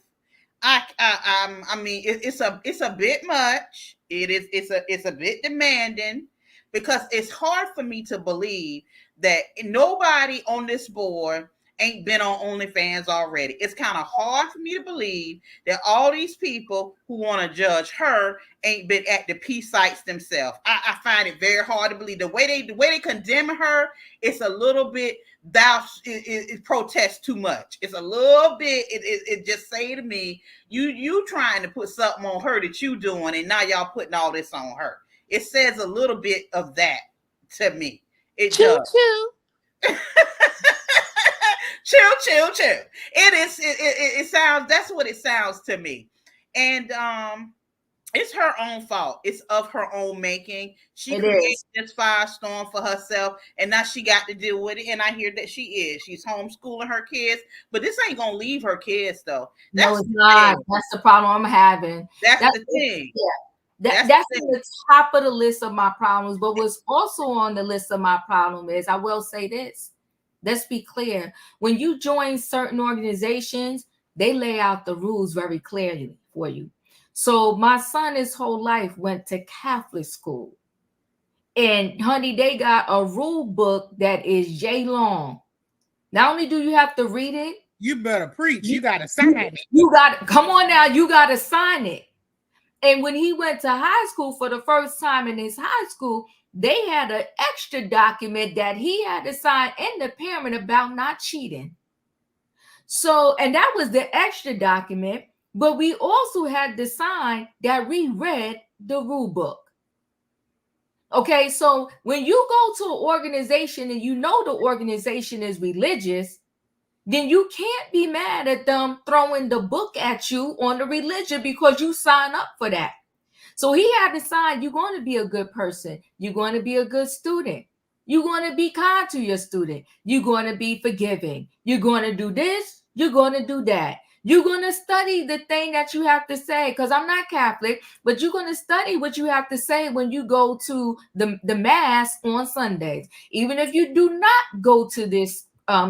I mean, it's a bit much. It's a bit demanding because it's hard for me to believe that nobody on this board ain't been on OnlyFans already. It's kind of hard for me to believe that all these people who want to judge her ain't been at the P sites themselves. I find it very hard to believe the way they condemn her. It's a little bit it protests too much. It's a little bit. It just say to me, you trying to put something on her that you doing, and now y'all putting all this on her. It says a little bit of that to me. It Choo does. choo. Chill. It is. It sounds. That's what it sounds to me. And it's her own fault. It's of her own making. She created this firestorm for herself, and now she got to deal with it. And I hear that she is. She's homeschooling her kids, but this ain't gonna leave her kids though. No, it's not. That's the problem I'm having. That's the thing. Yeah. That's in the top of the list of my problems. But what's also on the list of my problem is, I will say this. Let's be clear. When you join certain organizations, they lay out the rules very clearly for you. So my son, his whole life, went to Catholic school. And honey, they got a rule book that is J long. Not only do you have to read it, you better preach. You got to sign it. You got to come on now. You got to sign it. And when he went to high school for the first time in his high school, they had an extra document that he had to sign and the parent about not cheating. So, and that was the extra document. But we also had to sign that we read the rule book. Okay, so when you go to an organization and you know the organization is religious, then you can't be mad at them throwing the book at you on the religion because you sign up for that. So he had to sign, you're going to be a good person. You're going to be a good student. You're going to be kind to your student. You're going to be forgiving. You're going to do this. You're going to do that. You're going to study the thing that you have to say, because I'm not Catholic, but you're going to study what you have to say when you go to the mass on Sundays. Even if you do not go to this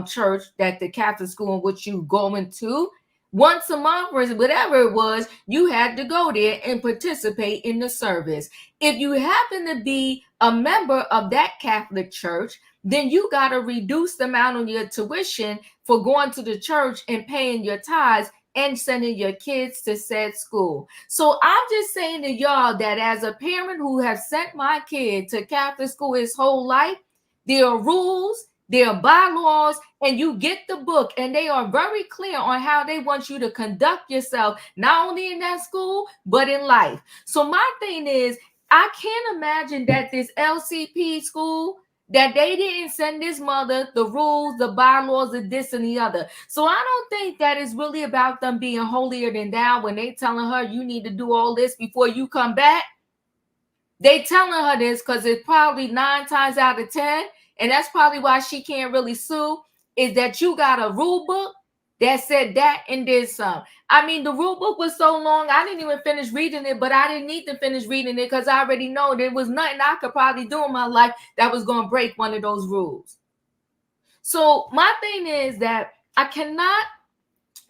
church, that the Catholic school in which you going to, once a month or whatever it was, you had to go there and participate in the service. If you happen to be a member of that Catholic church, then you got to reduce the amount on your tuition for going to the church and paying your tithes and sending your kids to said school. So I'm just saying to y'all that as a parent who have sent my kid to Catholic school his whole life, there are rules, there are bylaws, and you get the book, and they are very clear on how they want you to conduct yourself, not only in that school, but in life. So my thing is, I can't imagine that this LCP school, that they didn't send this mother the rules, the bylaws, of this and the other. So I don't think that it's really about them being holier than thou when they telling her you need to do all this before you come back. They telling her this because it's probably 9 times out of 10, and that's probably why she can't really sue, is that you got a rule book that said that and did some. I mean, the rule book was so long, I didn't even finish reading it, but I didn't need to finish reading it because I already know there was nothing I could probably do in my life that was going to break one of those rules. So my thing is that I cannot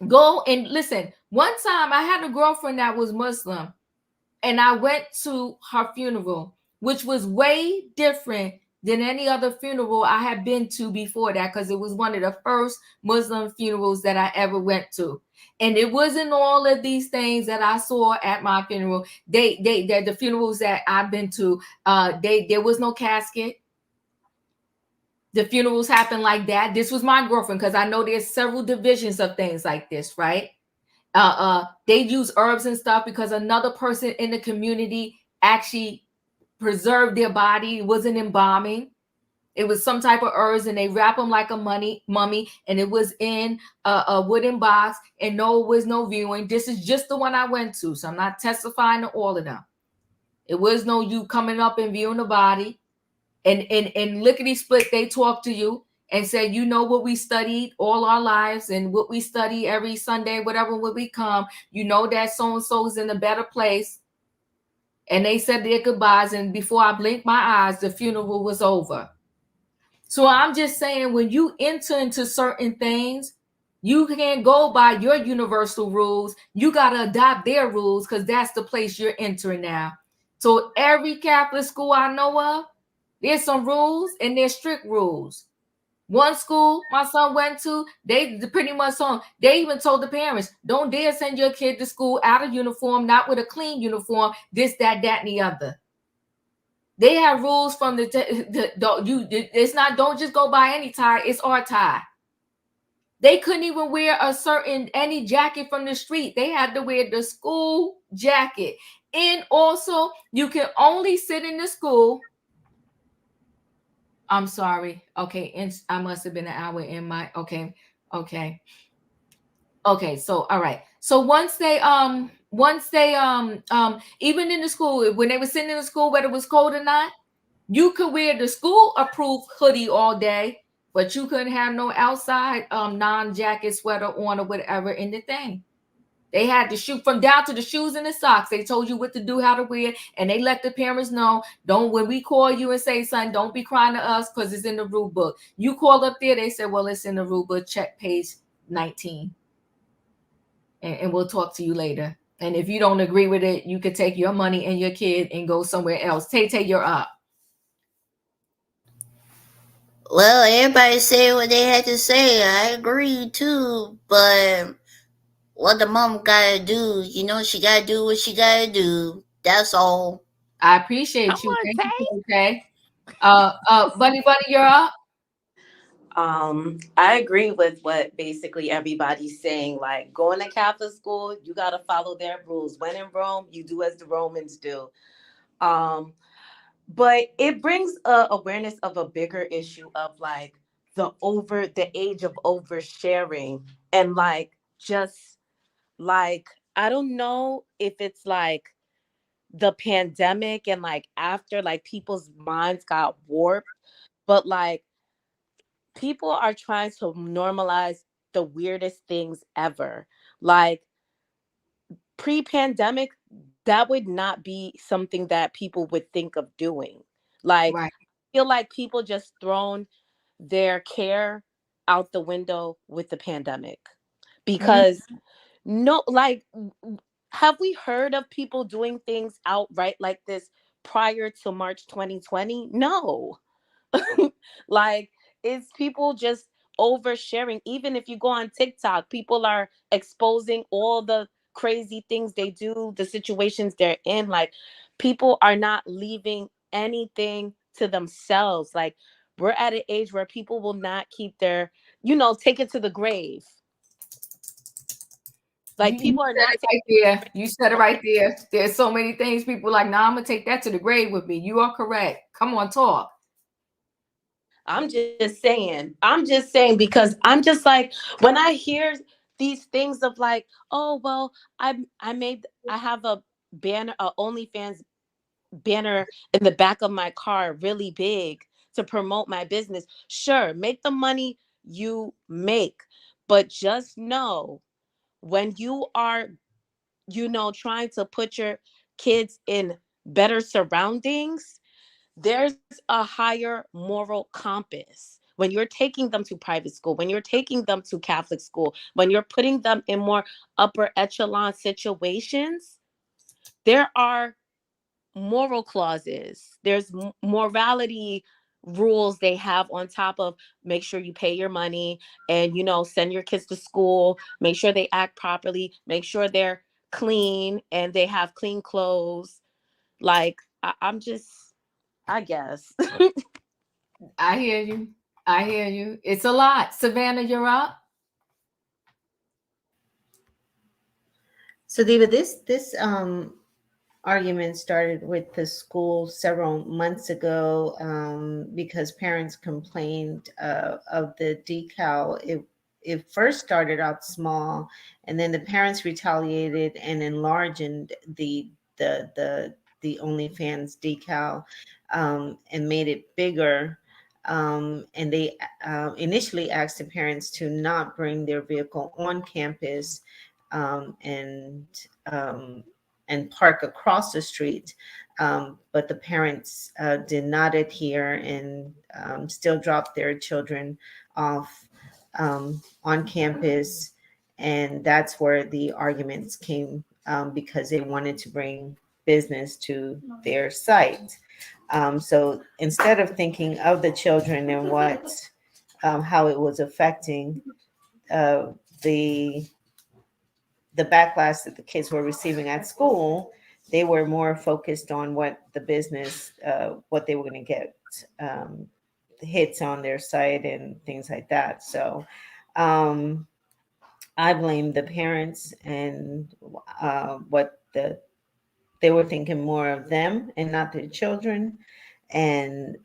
go and listen. One time I had a girlfriend that was Muslim, and I went to her funeral, which was way different than any other funeral I had been to before that, because it was one of the first Muslim funerals that I ever went to. And it wasn't all of these things that I saw at my funeral. The funerals that I've been to, there was no casket. The funerals happened like that. This was my girlfriend, because I know there's several divisions of things like this, right? They use herbs and stuff because another person in the community actually preserved their body. It wasn't embalming. It was some type of herbs, and they wrap them like a mummy, and it was in a wooden box, and no, it was no viewing. This is just the one I went to, so I'm not testifying to all of them. It was no you coming up and viewing the body, and lickety split, they talk to you and say, you know what we studied all our lives and what we study every Sunday, whatever, when we come, you know that so-and-so is in a better place. And they said their goodbyes, and before I blinked my eyes, the funeral was over. So I'm just saying, when you enter into certain things, you can't go by your universal rules. You got to adopt their rules, because that's the place you're entering now. So every Catholic school I know of, there's some rules, and there's strict rules. One school my son went to, they pretty much they even told the parents, don't dare send your kid to school out of uniform, not with a clean uniform, this, that, and the other. They have rules from it's not, don't just go buy any tie, it's our tie. They couldn't even wear any jacket from the street. They had to wear the school jacket. And also, you can only sit in the school. I'm sorry. Okay, and I must have been an hour in my okay. So all right. So once they even in the school, when they were sitting in the school, whether it was cold or not, you could wear the school approved hoodie all day, but you couldn't have no outside non-jacket sweater on or whatever in the thing. They had to shoot from down to the shoes and the socks. They told you what to do, how to wear, and they let the parents know, don't, when we call you and say, son, don't be crying to us because it's in the rule book. You call up there, they said, well, it's in the rule book, check page 19. And we'll talk to you later. And if you don't agree with it, you could take your money and your kid and go somewhere else. Tay, you're up. Well, everybody said what they had to say. I agree too, but what the mom gotta do, she gotta do what she gotta do. That's all. I appreciate you. Thank you, okay. Bunny, you're up. I agree with what basically everybody's saying. Like, going to Catholic school, you gotta follow their rules. When in Rome, you do as the Romans do. But it brings awareness of a bigger issue of like the age of oversharing, and like just like, I don't know if it's like the pandemic and like after, like people's minds got warped, but like people are trying to normalize the weirdest things ever. Like pre-pandemic, that would not be something that people would think of doing. Like, right. I feel like people just thrown their care out the window with the pandemic. Because no, like, have we heard of people doing things outright like this prior to March 2020? No. Like, it's people just oversharing. Even if you go on TikTok, people are exposing all the crazy things they do, the situations they're in. Like, people are not leaving anything to themselves. Like, we're at an age where people will not keep their, take it to the grave. Like, You people are said not it right there. You said it right there. There's so many things people like, nah, I'm gonna take that to the grave with me. You are correct. Come on, talk. I'm just saying because I'm just like, when I hear these things of like, oh well, I have a banner, a OnlyFans banner in the back of my car really big to promote my business. Sure, make the money you make, but just know, when you are, trying to put your kids in better surroundings, there's a higher moral compass. When you're taking them to private school, when you're taking them to Catholic school, when you're putting them in more upper echelon situations, there are moral clauses. There's morality rules they have on top of, make sure you pay your money and, send your kids to school, make sure they act properly, make sure they're clean and they have clean clothes. Like, I guess. I hear you. It's a lot. Savannah, you're up. So, Diva, this argument started with the school several months ago, because parents complained of the decal. It first started out small, and then the parents retaliated and enlarged the OnlyFans decal, and made it bigger. And they initially asked the parents to not bring their vehicle on campus, um, and um, and park across the street. But the parents did not adhere, and still dropped their children off on campus. And that's where the arguments came, because they wanted to bring business to their site. So instead of thinking of the children and what how it was affecting uh, the the backlash that the kids were receiving at school. They were more focused on what the business, what they were going to get um, hits on their site and things like that. So um, I blame the parents and what they were thinking more of them and not their children. And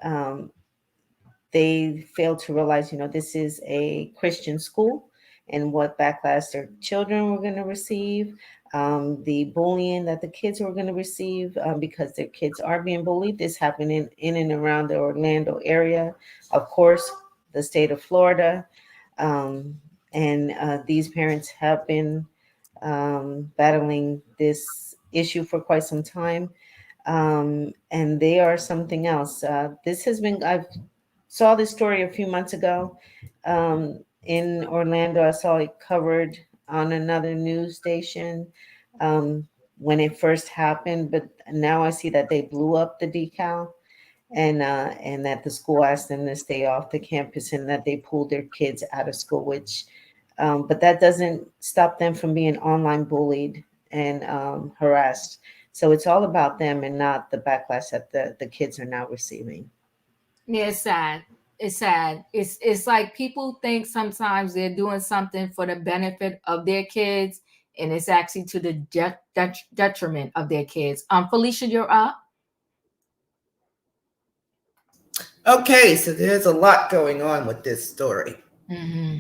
they failed to realize, this is a Christian school and what backlash their children were going to receive, the bullying that the kids were going to receive because their kids are being bullied. This happened in and around the Orlando area, of course, the state of Florida. And these parents have been battling this issue for quite some time. And they are something else. This has been, I've saw this story a few months ago in Orlando. I saw it covered on another news station when it first happened, but now I see that they blew up the decal and that the school asked them to stay off the campus and that they pulled their kids out of school, which but that doesn't stop them from being online bullied and harassed. So it's all about them and not the backlash that the kids are now receiving. Yeah, it's sad. It's sad. It's like people think sometimes they're doing something for the benefit of their kids, and it's actually to the detriment of their kids. Felicia, you're up. Okay, so there's a lot going on with this story. Mm-hmm.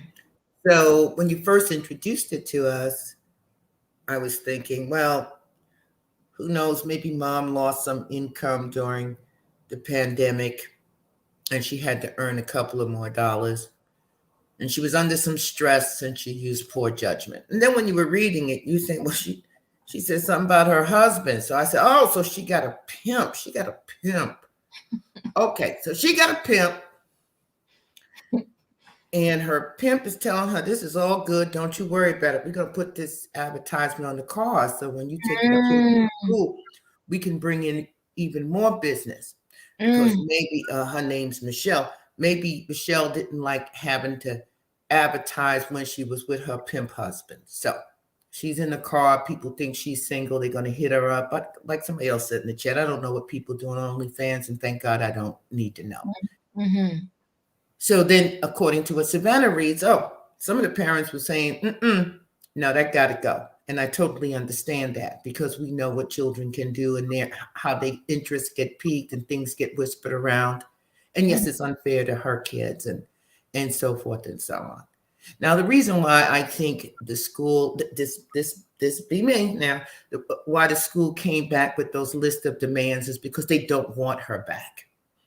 So when you first introduced it to us, I was thinking, well, who knows, maybe mom lost some income during the pandemic and she had to earn a couple of more dollars. And she was under some stress and she used poor judgment. And then when you were reading it, you think, well, she said something about her husband. So I said, oh, so she got a pimp. She got a pimp. Okay, so she got a pimp. And her pimp is telling her, this is all good. Don't you worry about it. We're going to put this advertisement on the car. So when you take your kid to school, we can bring in even more business. Because maybe her name's Michelle. Maybe Michelle didn't like having to advertise when she was with her pimp husband. So she's in the car. People think she's single. They're going to hit her up. But like somebody else said in the chat, I don't know what people do on OnlyFans. And thank God I don't need to know. Mm-hmm. So then, according to what Savannah reads, some of the parents were saying, no, that got to go. And I totally understand that because we know what children can do and how their interests get piqued and things get whispered around. And yes, it's unfair to her kids and so forth and so on. Now, the reason why I think the school, this be me now, why the school came back with those list of demands is because they don't want her back.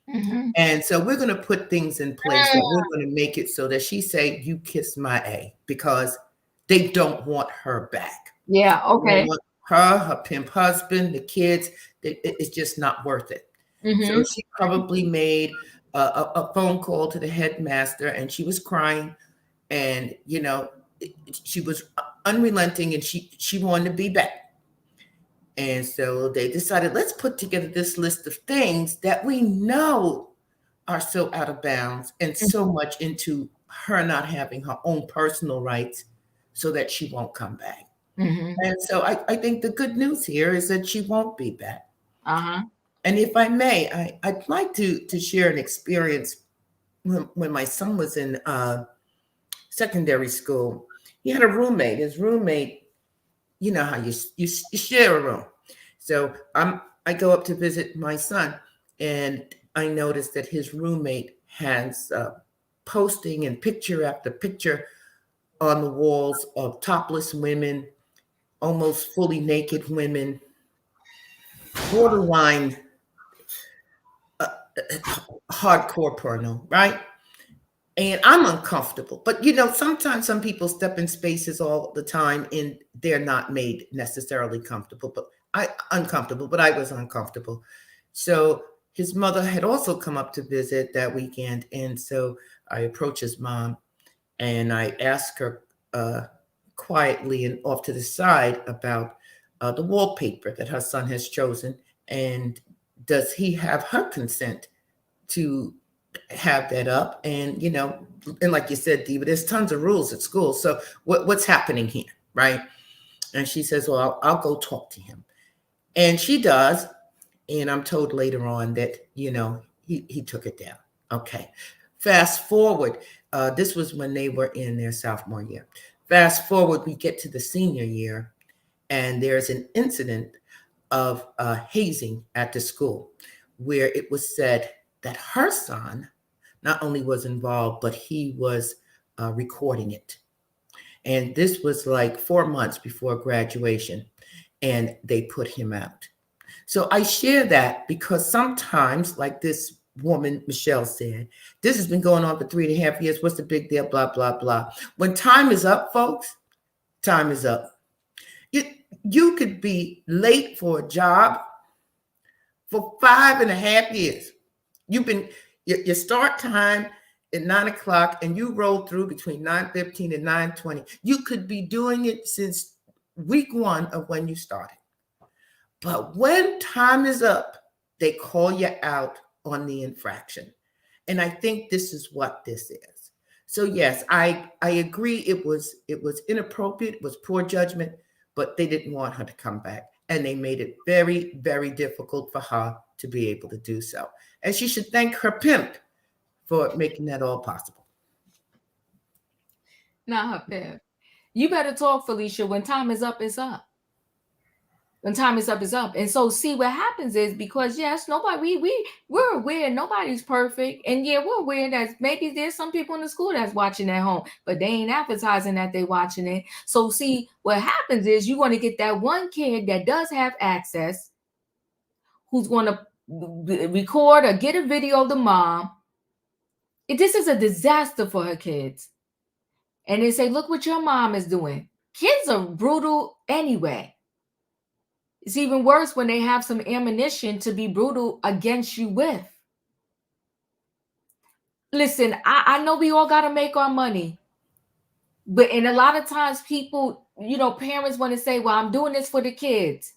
Mm-hmm. And so we're going to put things in place that we're going to make it so that she say, you kiss my A, because they don't want her back. Yeah, okay. Her pimp husband, the kids, it's just not worth it. Mm-hmm. So she probably made a phone call to the headmaster and she was crying and, she was unrelenting and she wanted to be back. And so they decided, let's put together this list of things that we know are so out of bounds and so much into her not having her own personal rights so that she won't come back. Mm-hmm. And so I think the good news here is that she won't be back. Uh-huh. And if I may, I'd like to share an experience when my son was in secondary school. He had a roommate. His roommate, you know how you share a room. So I go up to visit my son, and I noticed that his roommate has posting and picture after picture on the walls of topless women, almost fully naked women, borderline hardcore porno, right? And I'm uncomfortable. But, sometimes some people step in spaces all the time and they're not made necessarily comfortable, but I was uncomfortable. So his mother had also come up to visit that weekend. And so I approached his mom and I asked her quietly and off to the side about the wallpaper that her son has chosen. And does he have her consent to have that up. And, and like you said, Diva, there's tons of rules at school. So what's happening here, right? And she says, well, I'll go talk to him. And she does. And I'm told later on that, he took it down. Okay. Fast forward. This was when they were in their sophomore year. Fast forward, we get to the senior year, and there's an incident of hazing at the school where it was said that her son not only was involved, but he was recording it. And this was like 4 months before graduation, and they put him out. So I share that because sometimes, like this woman, Michelle said, this has been going on for 3.5 years. What's the big deal? Blah, blah, blah. When time is up, folks, time is up. You could be late for a job for 5.5 years. You've been, your start time at 9 o'clock and you roll through between 9:15 and 9:20. You could be doing it since week 1 of when you started. But when time is up, they call you out on the infraction. And I think this is what this is. So yes, I agree it was inappropriate, it was poor judgment, but they didn't want her to come back. And they made it very, very difficult for her to be able to do so. And she should thank her pimp for making that all possible. Not her pimp. You better talk, Felicia. When time is up, it's up. When time is up, it's up. And so see what happens is, because yes, we're aware nobody's perfect. And yeah, we're aware that maybe there's some people in the school that's watching at home, but they ain't advertising that they watching it. So see, what happens is you're going to get that one kid that does have access, who's going to record or get a video of the mom. This is a disaster for her kids. And they say, look what your mom is doing. Kids are brutal anyway. It's even worse when they have some ammunition to be brutal against you with. Listen, I know we all got to make our money. And a lot of times people, parents want to say, well, I'm doing this for the kids.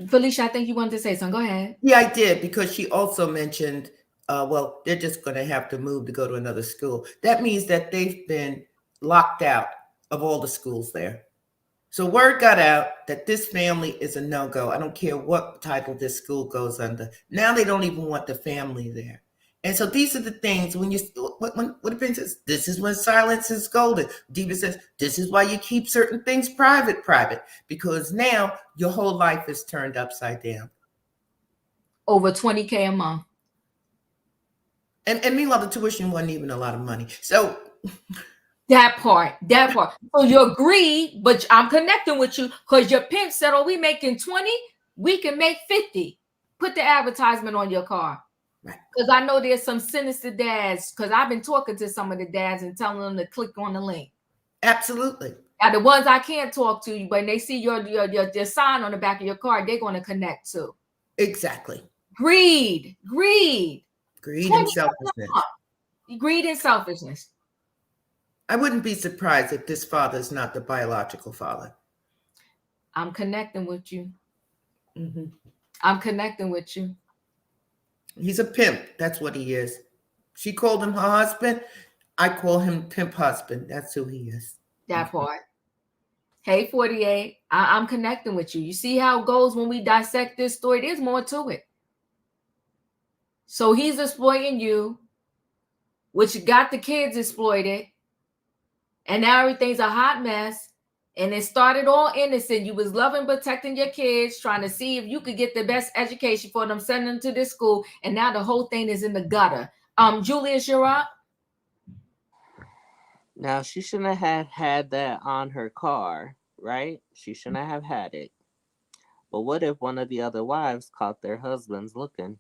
Felicia, I think you wanted to say something. Go ahead. Yeah, I did, because she also mentioned, well, they're just going to have to move to go to another school. That means that they've been locked out of all the schools there. So word got out that this family is a no-go. I don't care what title this school goes under. Now they don't even want the family there. And so these are the things when what Ben says, this is when silence is golden. Diva says, this is why you keep certain things private, because now your whole life is turned upside down. Over $20K a month. And meanwhile, the tuition wasn't even a lot of money. So That part. So you agree, but I'm connecting with you because your pimp said, oh, we making 20, we can make 50. Put the advertisement on your car. Because I know there's some sinister dads, because I've been talking to some of the dads and telling them to click on the link. Absolutely. Now, the ones I can't talk to, when they see your sign on the back of your car, they're going to connect too. Exactly. Greed and selfishness. Greed and selfishness. I wouldn't be surprised if this father is not the biological father. I'm connecting with you. Mm-hmm. I'm connecting with you. He's a pimp. That's what he is. She called him her husband. I call him pimp husband. That's who he is. That part. Hey, 48. I'm connecting with you. You see how it goes when we dissect this story? There's more to it. So he's exploiting you, which got the kids exploited. And now everything's a hot mess. And it started all innocent. You was loving, protecting your kids, trying to see if you could get the best education for them, sending them to this school. And now the whole thing is in the gutter. Julius, you're up. Now, she shouldn't have had that on her car, right? She shouldn't have had it. But what if one of the other wives caught their husbands looking?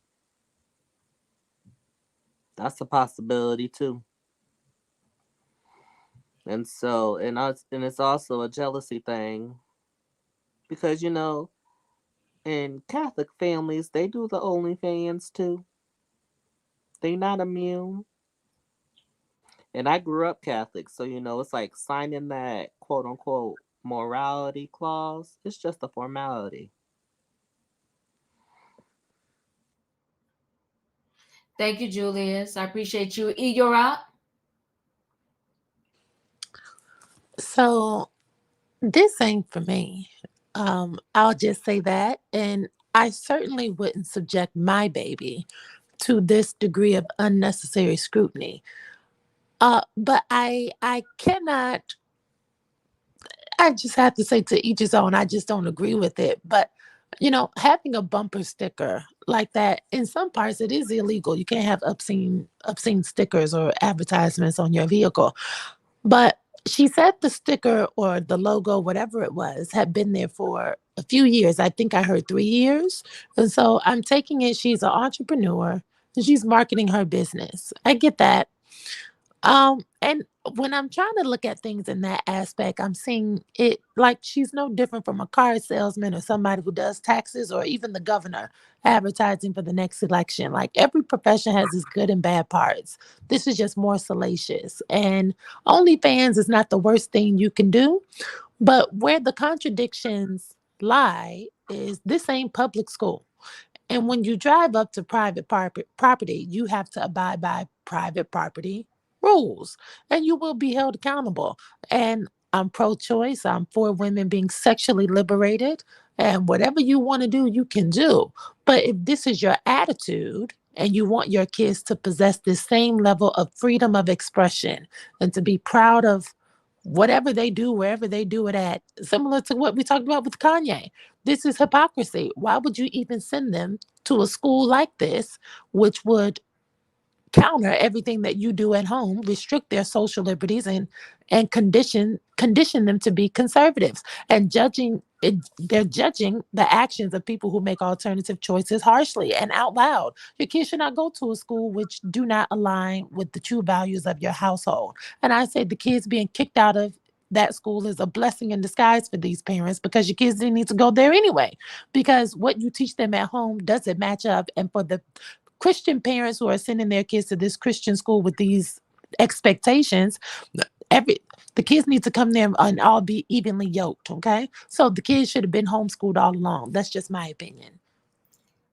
That's a possibility too. And so, and it's also a jealousy thing. Because, in Catholic families, they do the OnlyFans too. They not immune. And I grew up Catholic, so it's like signing that quote unquote morality clause. It's just a formality. Thank you, Julius. I appreciate you. E, you're up. So this ain't for me. I'll just say that. And I certainly wouldn't subject my baby to this degree of unnecessary scrutiny. But I cannot, I just have to say to each his own, I just don't agree with it. But, having a bumper sticker like that, in some parts, it is illegal. You can't have obscene stickers or advertisements on your vehicle. But she said the sticker or the logo, whatever it was, had been there for a few years. I think I heard 3 years. And so I'm taking it she's an entrepreneur and she's marketing her business. I get that. And when I'm trying to look at things in that aspect, I'm seeing it like she's no different from a car salesman or somebody who does taxes or even the governor advertising for the next election. Like every profession has its good and bad parts. This is just more salacious. And OnlyFans is not the worst thing you can do, but where the contradictions lie is this ain't public school. And when you drive up to private property, you have to abide by private property rules and you will be held accountable. And I'm pro choice, I'm for women being sexually liberated. And whatever you want to do, you can do. But if this is your attitude, and you want your kids to possess this same level of freedom of expression and to be proud of whatever they do, wherever they do it at, similar to what we talked about with Kanye. This is hypocrisy. Why would you even send them to a school like this, which would counter everything that you do at home, restrict their social liberties, and condition them to be conservatives and they're judging the actions of people who make alternative choices harshly and out loud. Your kids should not go to a school which do not align with the true values of your household. And I say the kids being kicked out of that school is a blessing in disguise for these parents because your kids didn't need to go there anyway, because what you teach them at home doesn't match up. And for the Christian parents who are sending their kids to this Christian school with these expectations, every the kids need to come there and all be evenly yoked. Okay, so the kids should have been homeschooled all along. That's just my opinion.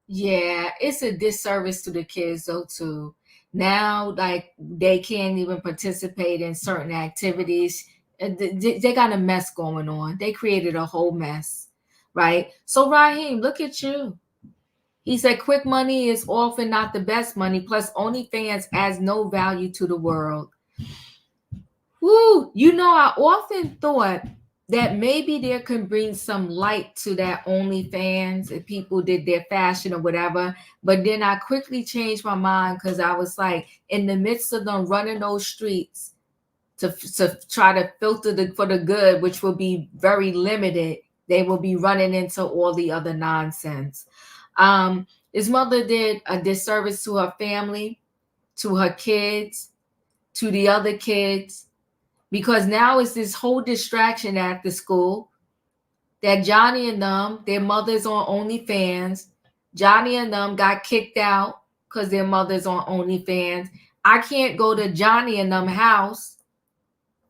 Yeah, it's a disservice to the kids though too. Now, like they can't even participate in certain activities. They got a mess going on. They created a whole mess, right? So Raheem, look at you. He said, "Quick money is often not the best money. Plus, OnlyFans adds no value to the world." Woo! I often thought that maybe there could bring some light to that OnlyFans if people did their fashion or whatever. But then I quickly changed my mind because I was like, in the midst of them running those streets to try to filter for the good, which will be very limited, they will be running into all the other nonsense. His mother did a disservice to her family, to her kids, to the other kids, because now it's this whole distraction at the school that Johnny and them, their mother's on OnlyFans. Johnny and them got kicked out because their mother's on OnlyFans. I can't go to Johnny and them house.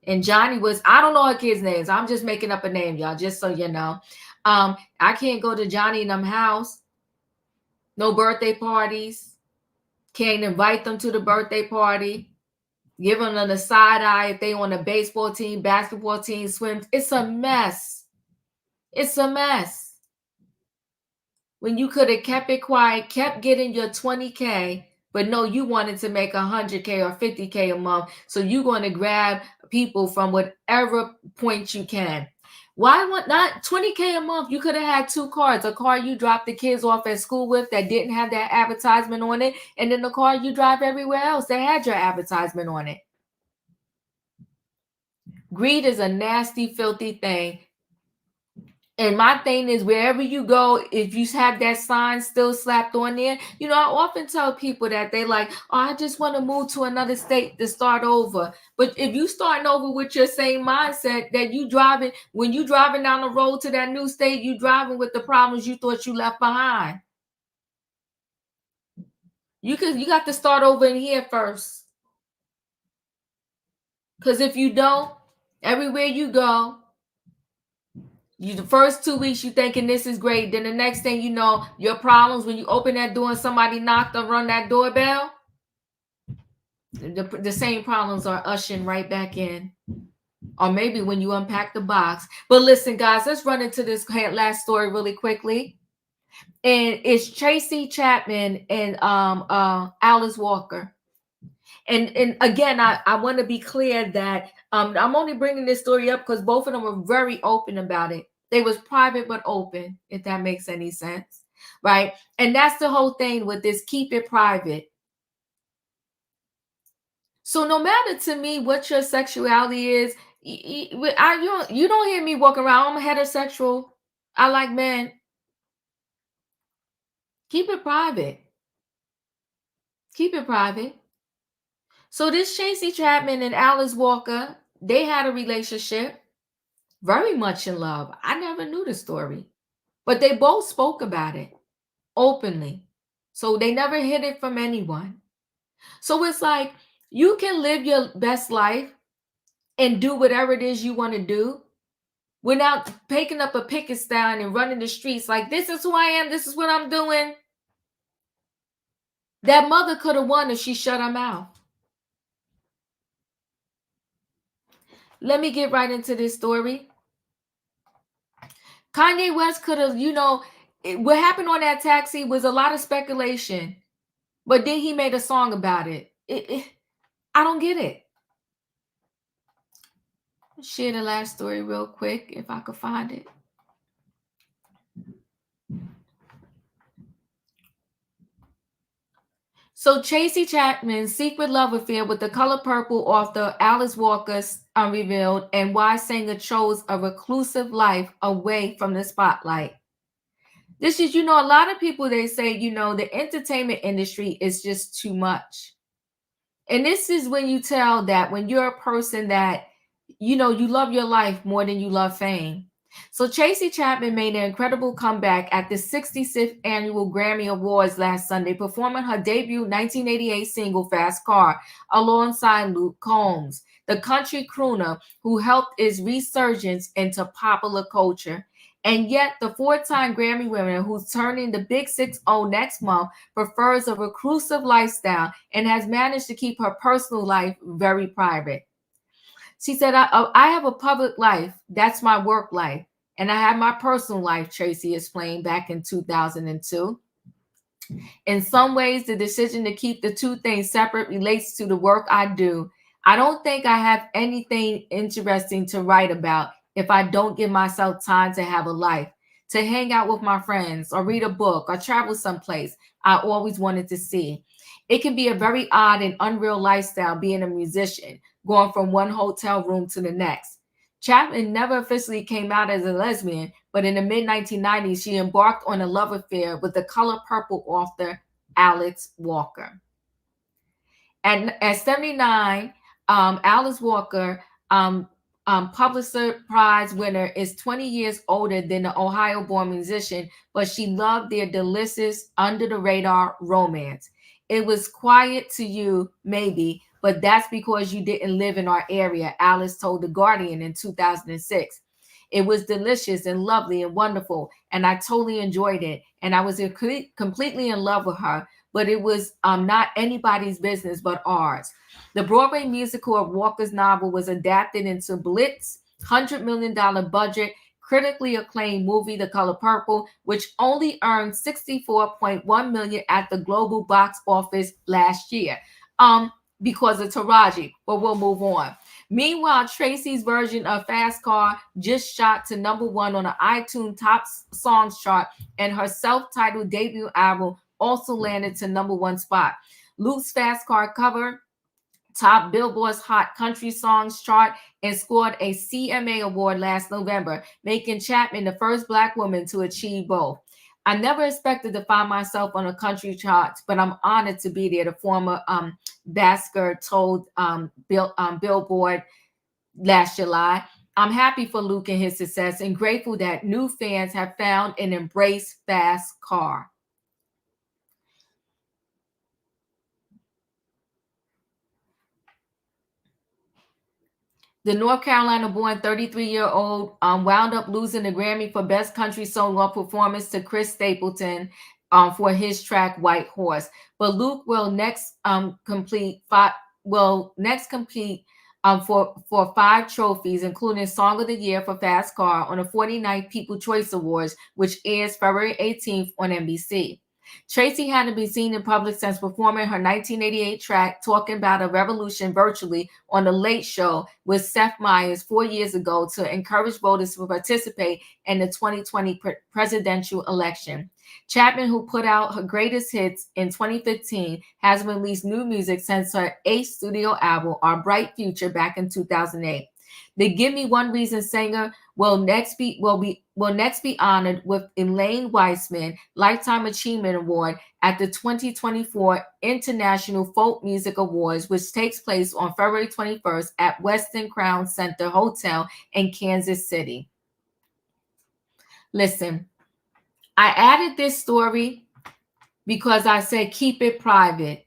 And Johnny was, I don't know her kids' names. I'm just making up a name, y'all, just so you know. I can't go to Johnny and them house. No birthday parties. Can't invite them to the birthday party. Give them the side eye if they on a baseball team, basketball team, swim. It's a mess. It's a mess. When you could have kept it quiet, kept getting your 20K, but no, you wanted to make 100K or 50K a month. So you're going to grab people from whatever point you can. Why not 20K a month? You could have had 2 cars. A car you dropped the kids off at school with that didn't have that advertisement on it, and then the car you drive everywhere else that had your advertisement on it. Greed is a nasty, filthy thing. And my thing is, wherever you go, if you have that sign still slapped on there, I often tell people that they like, oh, I just want to move to another state to start over. But if you starting over with your same mindset that when you driving down the road to that new state, you driving with the problems you thought you left behind. You got to start over in here first. Because if you don't, everywhere you go, the first 2 weeks you thinking this is great. Then the next thing you know, your problems when you open that door and somebody knocked or run that doorbell, The same problems are ushering right back in. Or maybe when you unpack the box. But listen, guys, let's run into this last story really quickly. And it's Tracy Chapman and Alice Walker. And again, I want to be clear that I'm only bringing this story up because both of them were very open about it. They was private but open, if that makes any sense, right? And that's the whole thing with this: keep it private. So no matter to me what your sexuality is, you don't hear me walking around. I'm heterosexual. I like men. Keep it private. Keep it private. So this Tracy Chapman and Alice Walker, they had a relationship, very much in love. I never knew the story, but they both spoke about it openly. So they never hid it from anyone. So it's like you can live your best life and do whatever it is you want to do without picking up a picket stand and running the streets like, this is who I am, this is what I'm doing. That mother could have won if she shut her mouth. Let me get right into this story. Kanye West could have, what happened on that taxi was a lot of speculation, but then he made a song about it. I don't get it. Share the last story real quick if I could find it. So Tracy Chapman's secret love affair with the Color Purple author Alice Walker unrevealed, and why singer chose a reclusive life away from the spotlight. This is, a lot of people, they say, the entertainment industry is just too much. And this is when you tell that when you're a person that, you love your life more than you love fame. So Tracy Chapman made an incredible comeback at the 66th Annual Grammy Awards last Sunday, performing her debut 1988 single Fast Car alongside Luke Combs, the country crooner who helped its resurgence into popular culture. And yet the four-time Grammy winner, who's turning the Big 6-0 next month, prefers a reclusive lifestyle and has managed to keep her personal life very private. She said, I have a public life. That's my work life. And I have my personal life, Tracy explained back in 2002. In some ways, the decision to keep the two things separate relates to the work I do. I don't think I have anything interesting to write about if I don't give myself time to have a life, to hang out with my friends or read a book or travel someplace I always wanted to see. It can be a very odd and unreal lifestyle being a musician, going from one hotel room to the next. Chapman never officially came out as a lesbian, but in the mid-1990s, she embarked on a love affair with the Color Purple author Alice Walker. And at 79, Alice Walker, Pulitzer Prize winner, is 20 years older than the Ohio-born musician, but she loved their delicious, under-the-radar romance. It was quiet to you, maybe, but that's because you didn't live in our area, Alice told The Guardian in 2006. It was delicious and lovely and wonderful, and I totally enjoyed it, and I was completely in love with her, but it was not anybody's business but ours. The Broadway musical of Walker's novel was adapted into Blitz's $100 million budget, critically acclaimed movie The Color Purple, which only earned $64.1 million at the global box office last year because of Taraji, but we'll move on. Meanwhile, Tracy's version of Fast Car just shot to #1 on the iTunes Top Songs chart, and her self-titled debut album also landed to #1 spot. Luke's Fast Car cover top Billboard's Hot Country Songs chart and scored a CMA award last November, making Chapman the first Black woman to achieve both. I never expected to find myself on the country charts, but I'm honored to be there, the former Basker told Billboard last July. I'm happy for Luke and his success and grateful that new fans have found and embraced Fast Car. The North Carolina-born 33-year-old wound up losing the Grammy for Best Country Solo Performance to Chris Stapleton for his track White Horse. But Luke will next complete will next compete for 5 trophies, including Song of the Year for Fast Car on the 49th People Choice Awards, which airs February 18th on NBC. Tracy hadn't been seen in public since performing her 1988 track Talking About a Revolution virtually on The Late Show with Seth Meyers 4 years ago to encourage voters to participate in the 2020 presidential election. Chapman, who put out her greatest hits in 2015, has released new music since her 8th studio album, Our Bright Future, back in 2008. The Give Me One Reason singer will next be honored with Elaine Weissman Lifetime Achievement Award at the 2024 International Folk Music Awards, which takes place on February 21st at Westin Crown Center Hotel in Kansas City. Listen, I added this story because I said keep it private.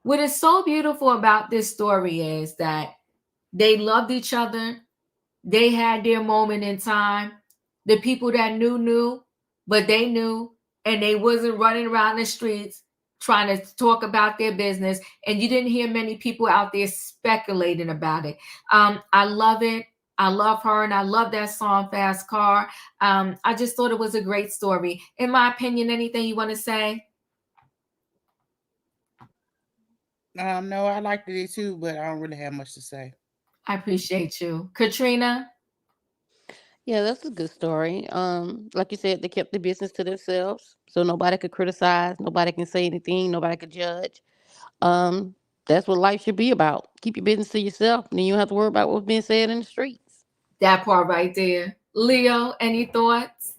What is so beautiful about this story is that they loved each other. They had their moment in time. The people that knew, but they knew, and they wasn't running around the streets trying to talk about their business. And you didn't hear many people out there speculating about it. I love it. I love her, and I love that song, Fast Car. I just thought it was a great story. In my opinion, anything you want to say? No, I liked it too, but I don't really have much to say. I appreciate you. Katrina? Yeah, that's a good story. Like you said, they kept the business to themselves, so nobody could criticize, nobody can say anything, nobody could judge. Um, that's what life should be about. Keep your business to yourself, and then you don't have to worry about what's being said in the streets. That part right there. Leo, any thoughts?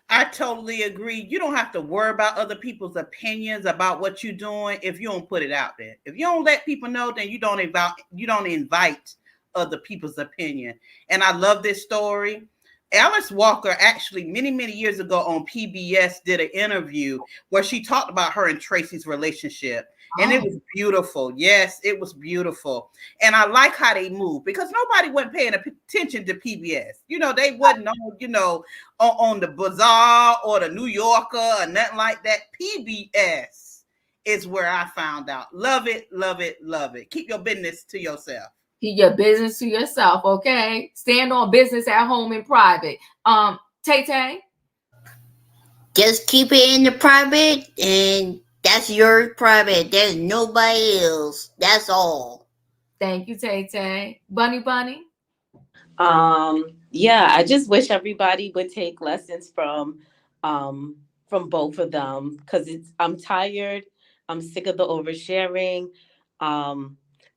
I totally agree. You don't have to worry about other people's opinions about what you're doing if you don't put it out there. If you don't let people know, then you don't invite other people's opinion. And I love this story. Alice Walker actually many years ago on PBS did an interview where she talked about her and Tracy's relationship. And it was beautiful. Yes, it was beautiful. And I like how they moved because nobody wasn't paying attention to PBS. They wasn't on the Bazaar or the New Yorker or nothing like that. PBS is where I found out. Love it, love it, love it. Keep your business to yourself. Keep your business to yourself, okay? Stand on business at home in private. Tay-Tay? Just keep it in the private, and that's your private. There's nobody else. That's all. Thank you, Tay-Tay. Bunny? Yeah, I just wish everybody would take lessons from both of them because I'm tired. I'm sick of the oversharing.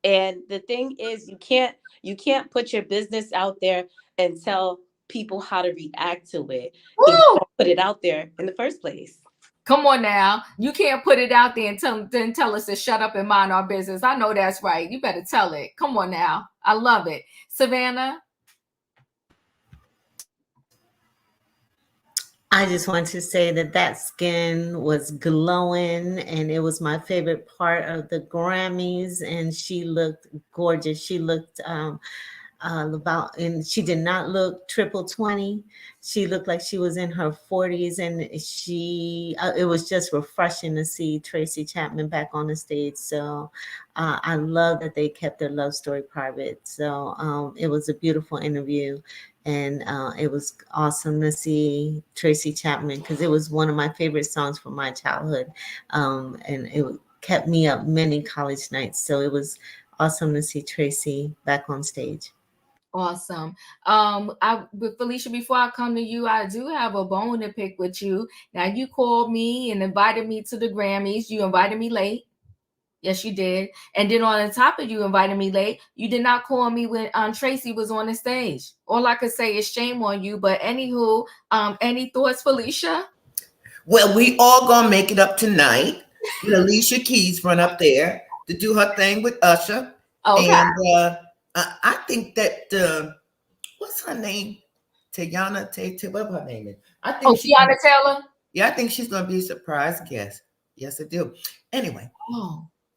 And the thing is, you can't put your business out there and tell people how to react to it if you don't put it out there in the first place. Come on now. You can't put it out there and then tell us to shut up and mind our business. I know that's right. You better tell it. Come on now. I love it. Savannah? I just want to say that skin was glowing, and it was my favorite part of the Grammys. And she looked gorgeous. She looked and she did not look triple 20. She looked like she was in her 40s, and it was just refreshing to see Tracy Chapman back on the stage. So I love that they kept their love story private. So it was a beautiful interview, and it was awesome to see Tracy Chapman because it was one of my favorite songs from my childhood, and it kept me up many college nights. So it was awesome to see Tracy back on stage. Awesome. Felicia, before I come to you, I do have a bone to pick with you. Now, you called me and invited me to the Grammys. You invited me late. Yes, you did. And then on the top of you invited me late, you did not call me when Tracy was on the stage. All I could say is shame on you. But anywho, any thoughts, Felicia? Well, we all gonna make it up tonight. Alicia Keys run up there to do her thing with Usher. Okay. And I think that what's her name? Teyana whatever her name is. I think Tiana Taylor. Yeah, I think she's gonna be a surprise guest. Yes, I do. Anyway,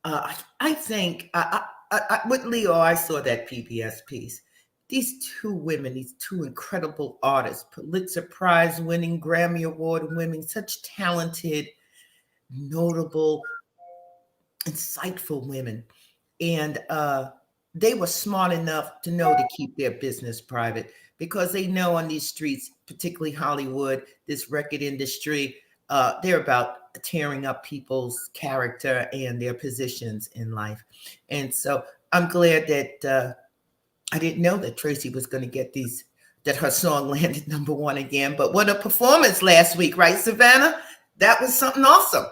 I think with Leo, I saw that PBS piece. These two women, these two incredible artists, Pulitzer Prize winning, Grammy Award winning, such talented, notable, insightful women. And they were smart enough to know to keep their business private, because they know on these streets, particularly Hollywood, this record industry, they're about tearing up people's character and their positions in life. And so I'm glad that I didn't know that Tracy was going to get these, that her song landed #1 again. But what a performance last week, right, Savannah? That was something awesome.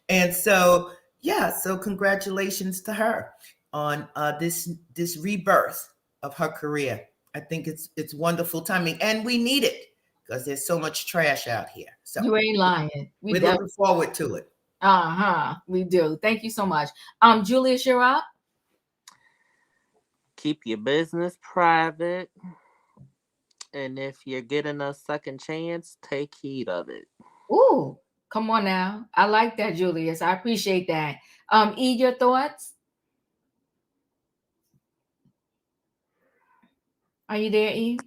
And so, yeah, so congratulations to her on this rebirth of her career. I think it's wonderful timing, and we need it because there's so much trash out here. So You ain't lying. we're looking forward to it. We do. Thank you so much. Julius, you're up. Keep your business private. And if you're getting a second chance, take heed of it. Ooh, come on now. I like that, Julius. I appreciate that. E, your thoughts? Are you there, E?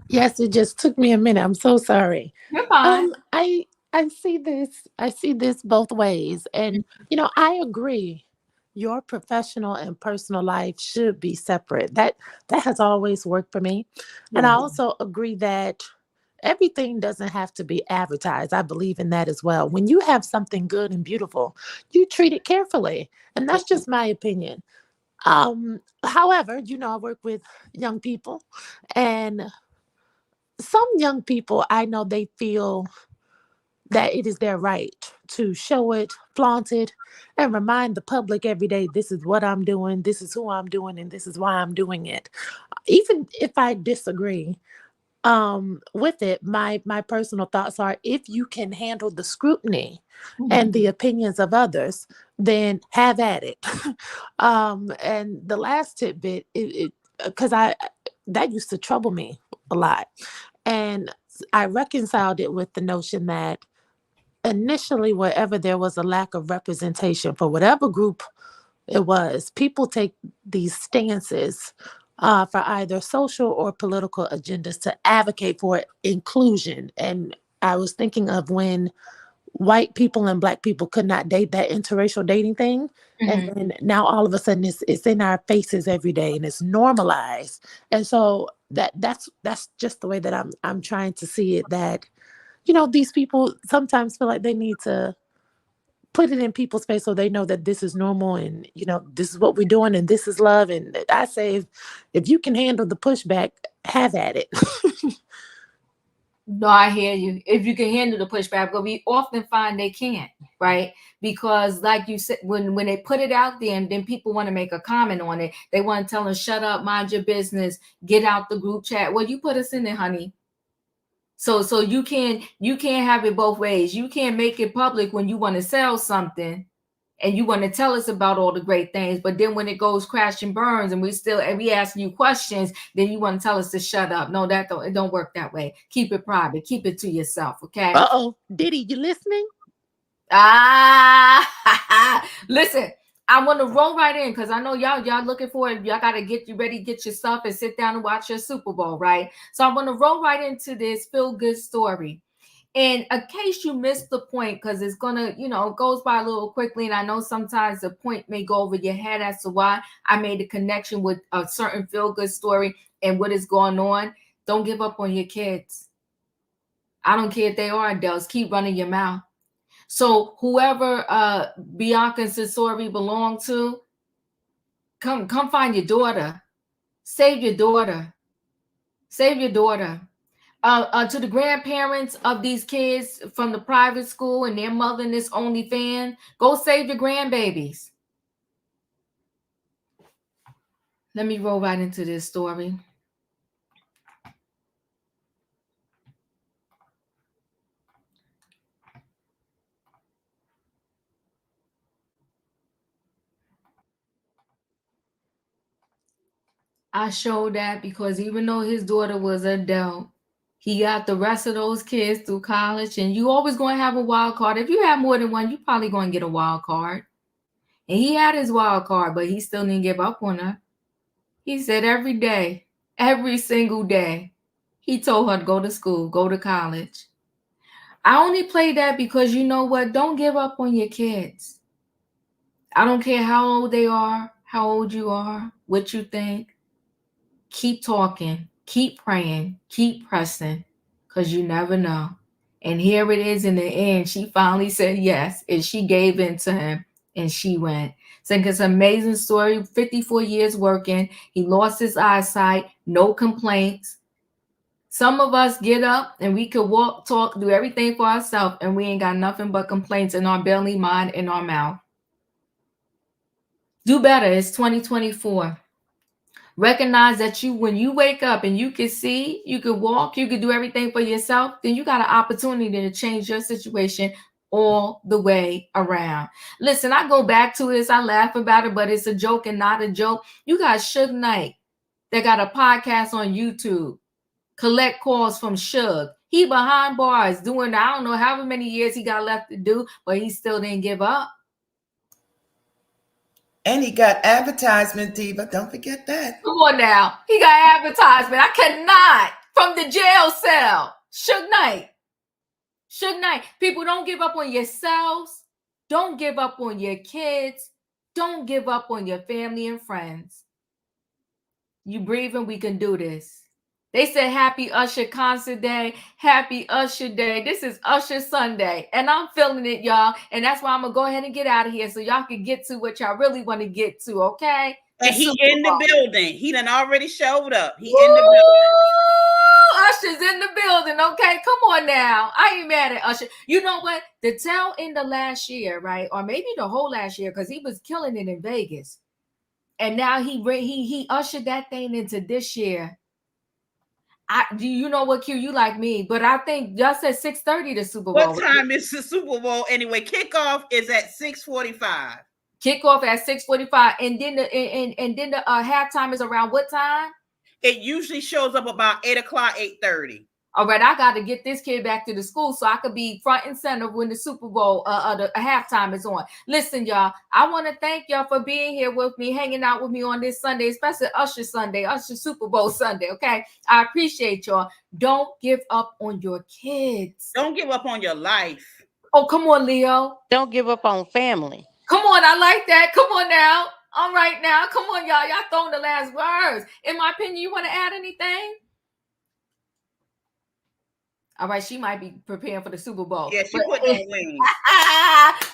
Yes, it just took me a minute. I'm so sorry. You're fine. I see this both ways. And I agree. Your professional and personal life should be separate. That has always worked for me. And I also agree that everything doesn't have to be advertised. I believe in that as well. When you have something good and beautiful, you treat it carefully. And that's just my opinion. However, I work with young people, and some young people, I know they feel that it is their right to show it, flaunt it, and remind the public every day, this is what I'm doing, this is who I'm doing, and this is why I'm doing it. Even if I disagree with it, my personal thoughts are, if you can handle the scrutiny and the opinions of others, then have at it. And the last tidbit, because that used to trouble me a lot, and I reconciled it with the notion that initially, wherever there was a lack of representation for whatever group it was, people take these stances for either social or political agendas to advocate for inclusion. And I was thinking of when white people and black people could not date, that interracial dating thing. And then now all of a sudden it's in our faces every day and it's normalized. And so that's just the way that I'm trying to see it, that these people sometimes feel like they need to put it in people's face so they know that this is normal, and this is what we're doing, and this is love. And I say, if you can handle the pushback, have at it. No, I hear you. If you can handle the pushback, but we often find they can't, right? Because like you said, when they put it out there and then people want to make a comment on it, they want to tell them, shut up, mind your business, get out the group chat. Well, you put us in there, honey. So you can't have it both ways. You can't make it public when you want to sell something and you want to tell us about all the great things, but then when it goes crash and burns and we asking you questions, then you want to tell us to shut up. No, it don't work that way. Keep it private. Keep it to yourself, okay? Diddy, you listening? Listen, I want to roll right in because I know y'all looking for it. Y'all got to get you ready, get your stuff, and sit down and watch your Super Bowl, right? So I want to roll right into this feel-good story. And in case you missed the point, because it's gonna, it goes by a little quickly, and I know sometimes the point may go over your head as to why I made a connection with a certain feel-good story and what is going on. Don't give up on your kids. I don't care if they are adults. Keep running your mouth. So whoever Bianca and Sisori belong to, come find your daughter. Save your daughter. Save your daughter. To the grandparents of these kids from the private school and their mother in this OnlyFans, go save your grandbabies. Let me roll right into this story. I showed that because even though his daughter was an adult, he got the rest of those kids through college, and you always going to have a wild card. If you have more than one, you probably going to get a wild card. And he had his wild card, but he still didn't give up on her. He said every day, every single day, he told her to go to school, go to college. I only play that because you know what? Don't give up on your kids. I don't care how old they are, how old you are, what you think. Keep talking, keep praying, keep pressing, because you never know. And here it is in the end. She finally said yes, and she gave in to him, and she went. So it's an amazing story. 54 years working. He lost his eyesight, no complaints. Some of us get up and we could walk, talk, do everything for ourselves, and we ain't got nothing but complaints in our belly, mind, in our mouth. Do better. It's 2024. Recognize that when you wake up and you can see, you can walk, you can do everything for yourself, then you got an opportunity to change your situation all the way around. Listen, I go back to this, I laugh about it, but it's a joke and not a joke. You got Suge Knight that got a podcast on YouTube, collect calls from Suge. He behind bars doing, I don't know however many years he got left to do, but he still didn't give up. And he got advertisement, Diva. Don't forget that. Come on now. He got advertisement. I cannot. From the jail cell. Suge Knight. Suge Knight. People, don't give up on yourselves. Don't give up on your kids. Don't give up on your family and friends. You breathing, we can do this. They said happy Usher concert day, happy Usher day. This is Usher Sunday, and I'm feeling it, y'all. And that's why I'm going to go ahead and get out of here so y'all can get to what y'all really want to get to, okay? And he in the building. He done already showed up. He in the building. Usher's in the building, okay? Come on now. I ain't mad at Usher. You know what? The tail end of last year, right? Or maybe the whole last year, because he was killing it in Vegas. And now he ushered that thing into this year. Do you know what, Q? You like me, but I think y'all said 6:30 the Super Bowl. What time is the Super Bowl anyway? Kickoff is at 6:45. Kickoff at 6:45, and then the halftime is around what time? It usually shows up about 8 o'clock, 8:30. All right, I got to get this kid back to the school so I could be front and center when the Super Bowl, the halftime is on. Listen, y'all, I want to thank y'all for being here with me, hanging out with me on this Sunday, especially Usher Sunday, Usher Super Bowl Sunday, okay? I appreciate y'all. Don't give up on your kids. Don't give up on your life. Oh, come on, Leo. Don't give up on family. Come on, I like that. Come on now. All right now. Come on, y'all. Y'all throwing the last words. In my opinion, you want to add anything? All right, she might be preparing for the Super Bowl. Yeah, she put on wings.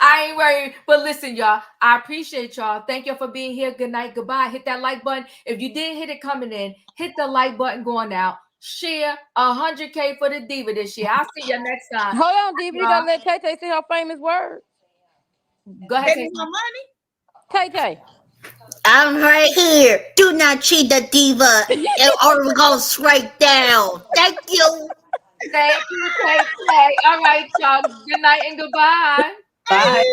I ain't worried. But listen, y'all, I appreciate y'all. Thank you for being here. Good night. Goodbye. Hit that like button. If you didn't hit it coming in, hit the like button going out. Share 100K for the Diva this year. I'll see you next time. Hold on, Diva. You got to let Tay Tay say her famous words. Go ahead. Pay me my money. Tay Tay. I'm right here. Do not cheat the Diva, or we're going straight down. Thank you. Thank you, Tay Tay. All right, y'all. Good night and goodbye. Bye.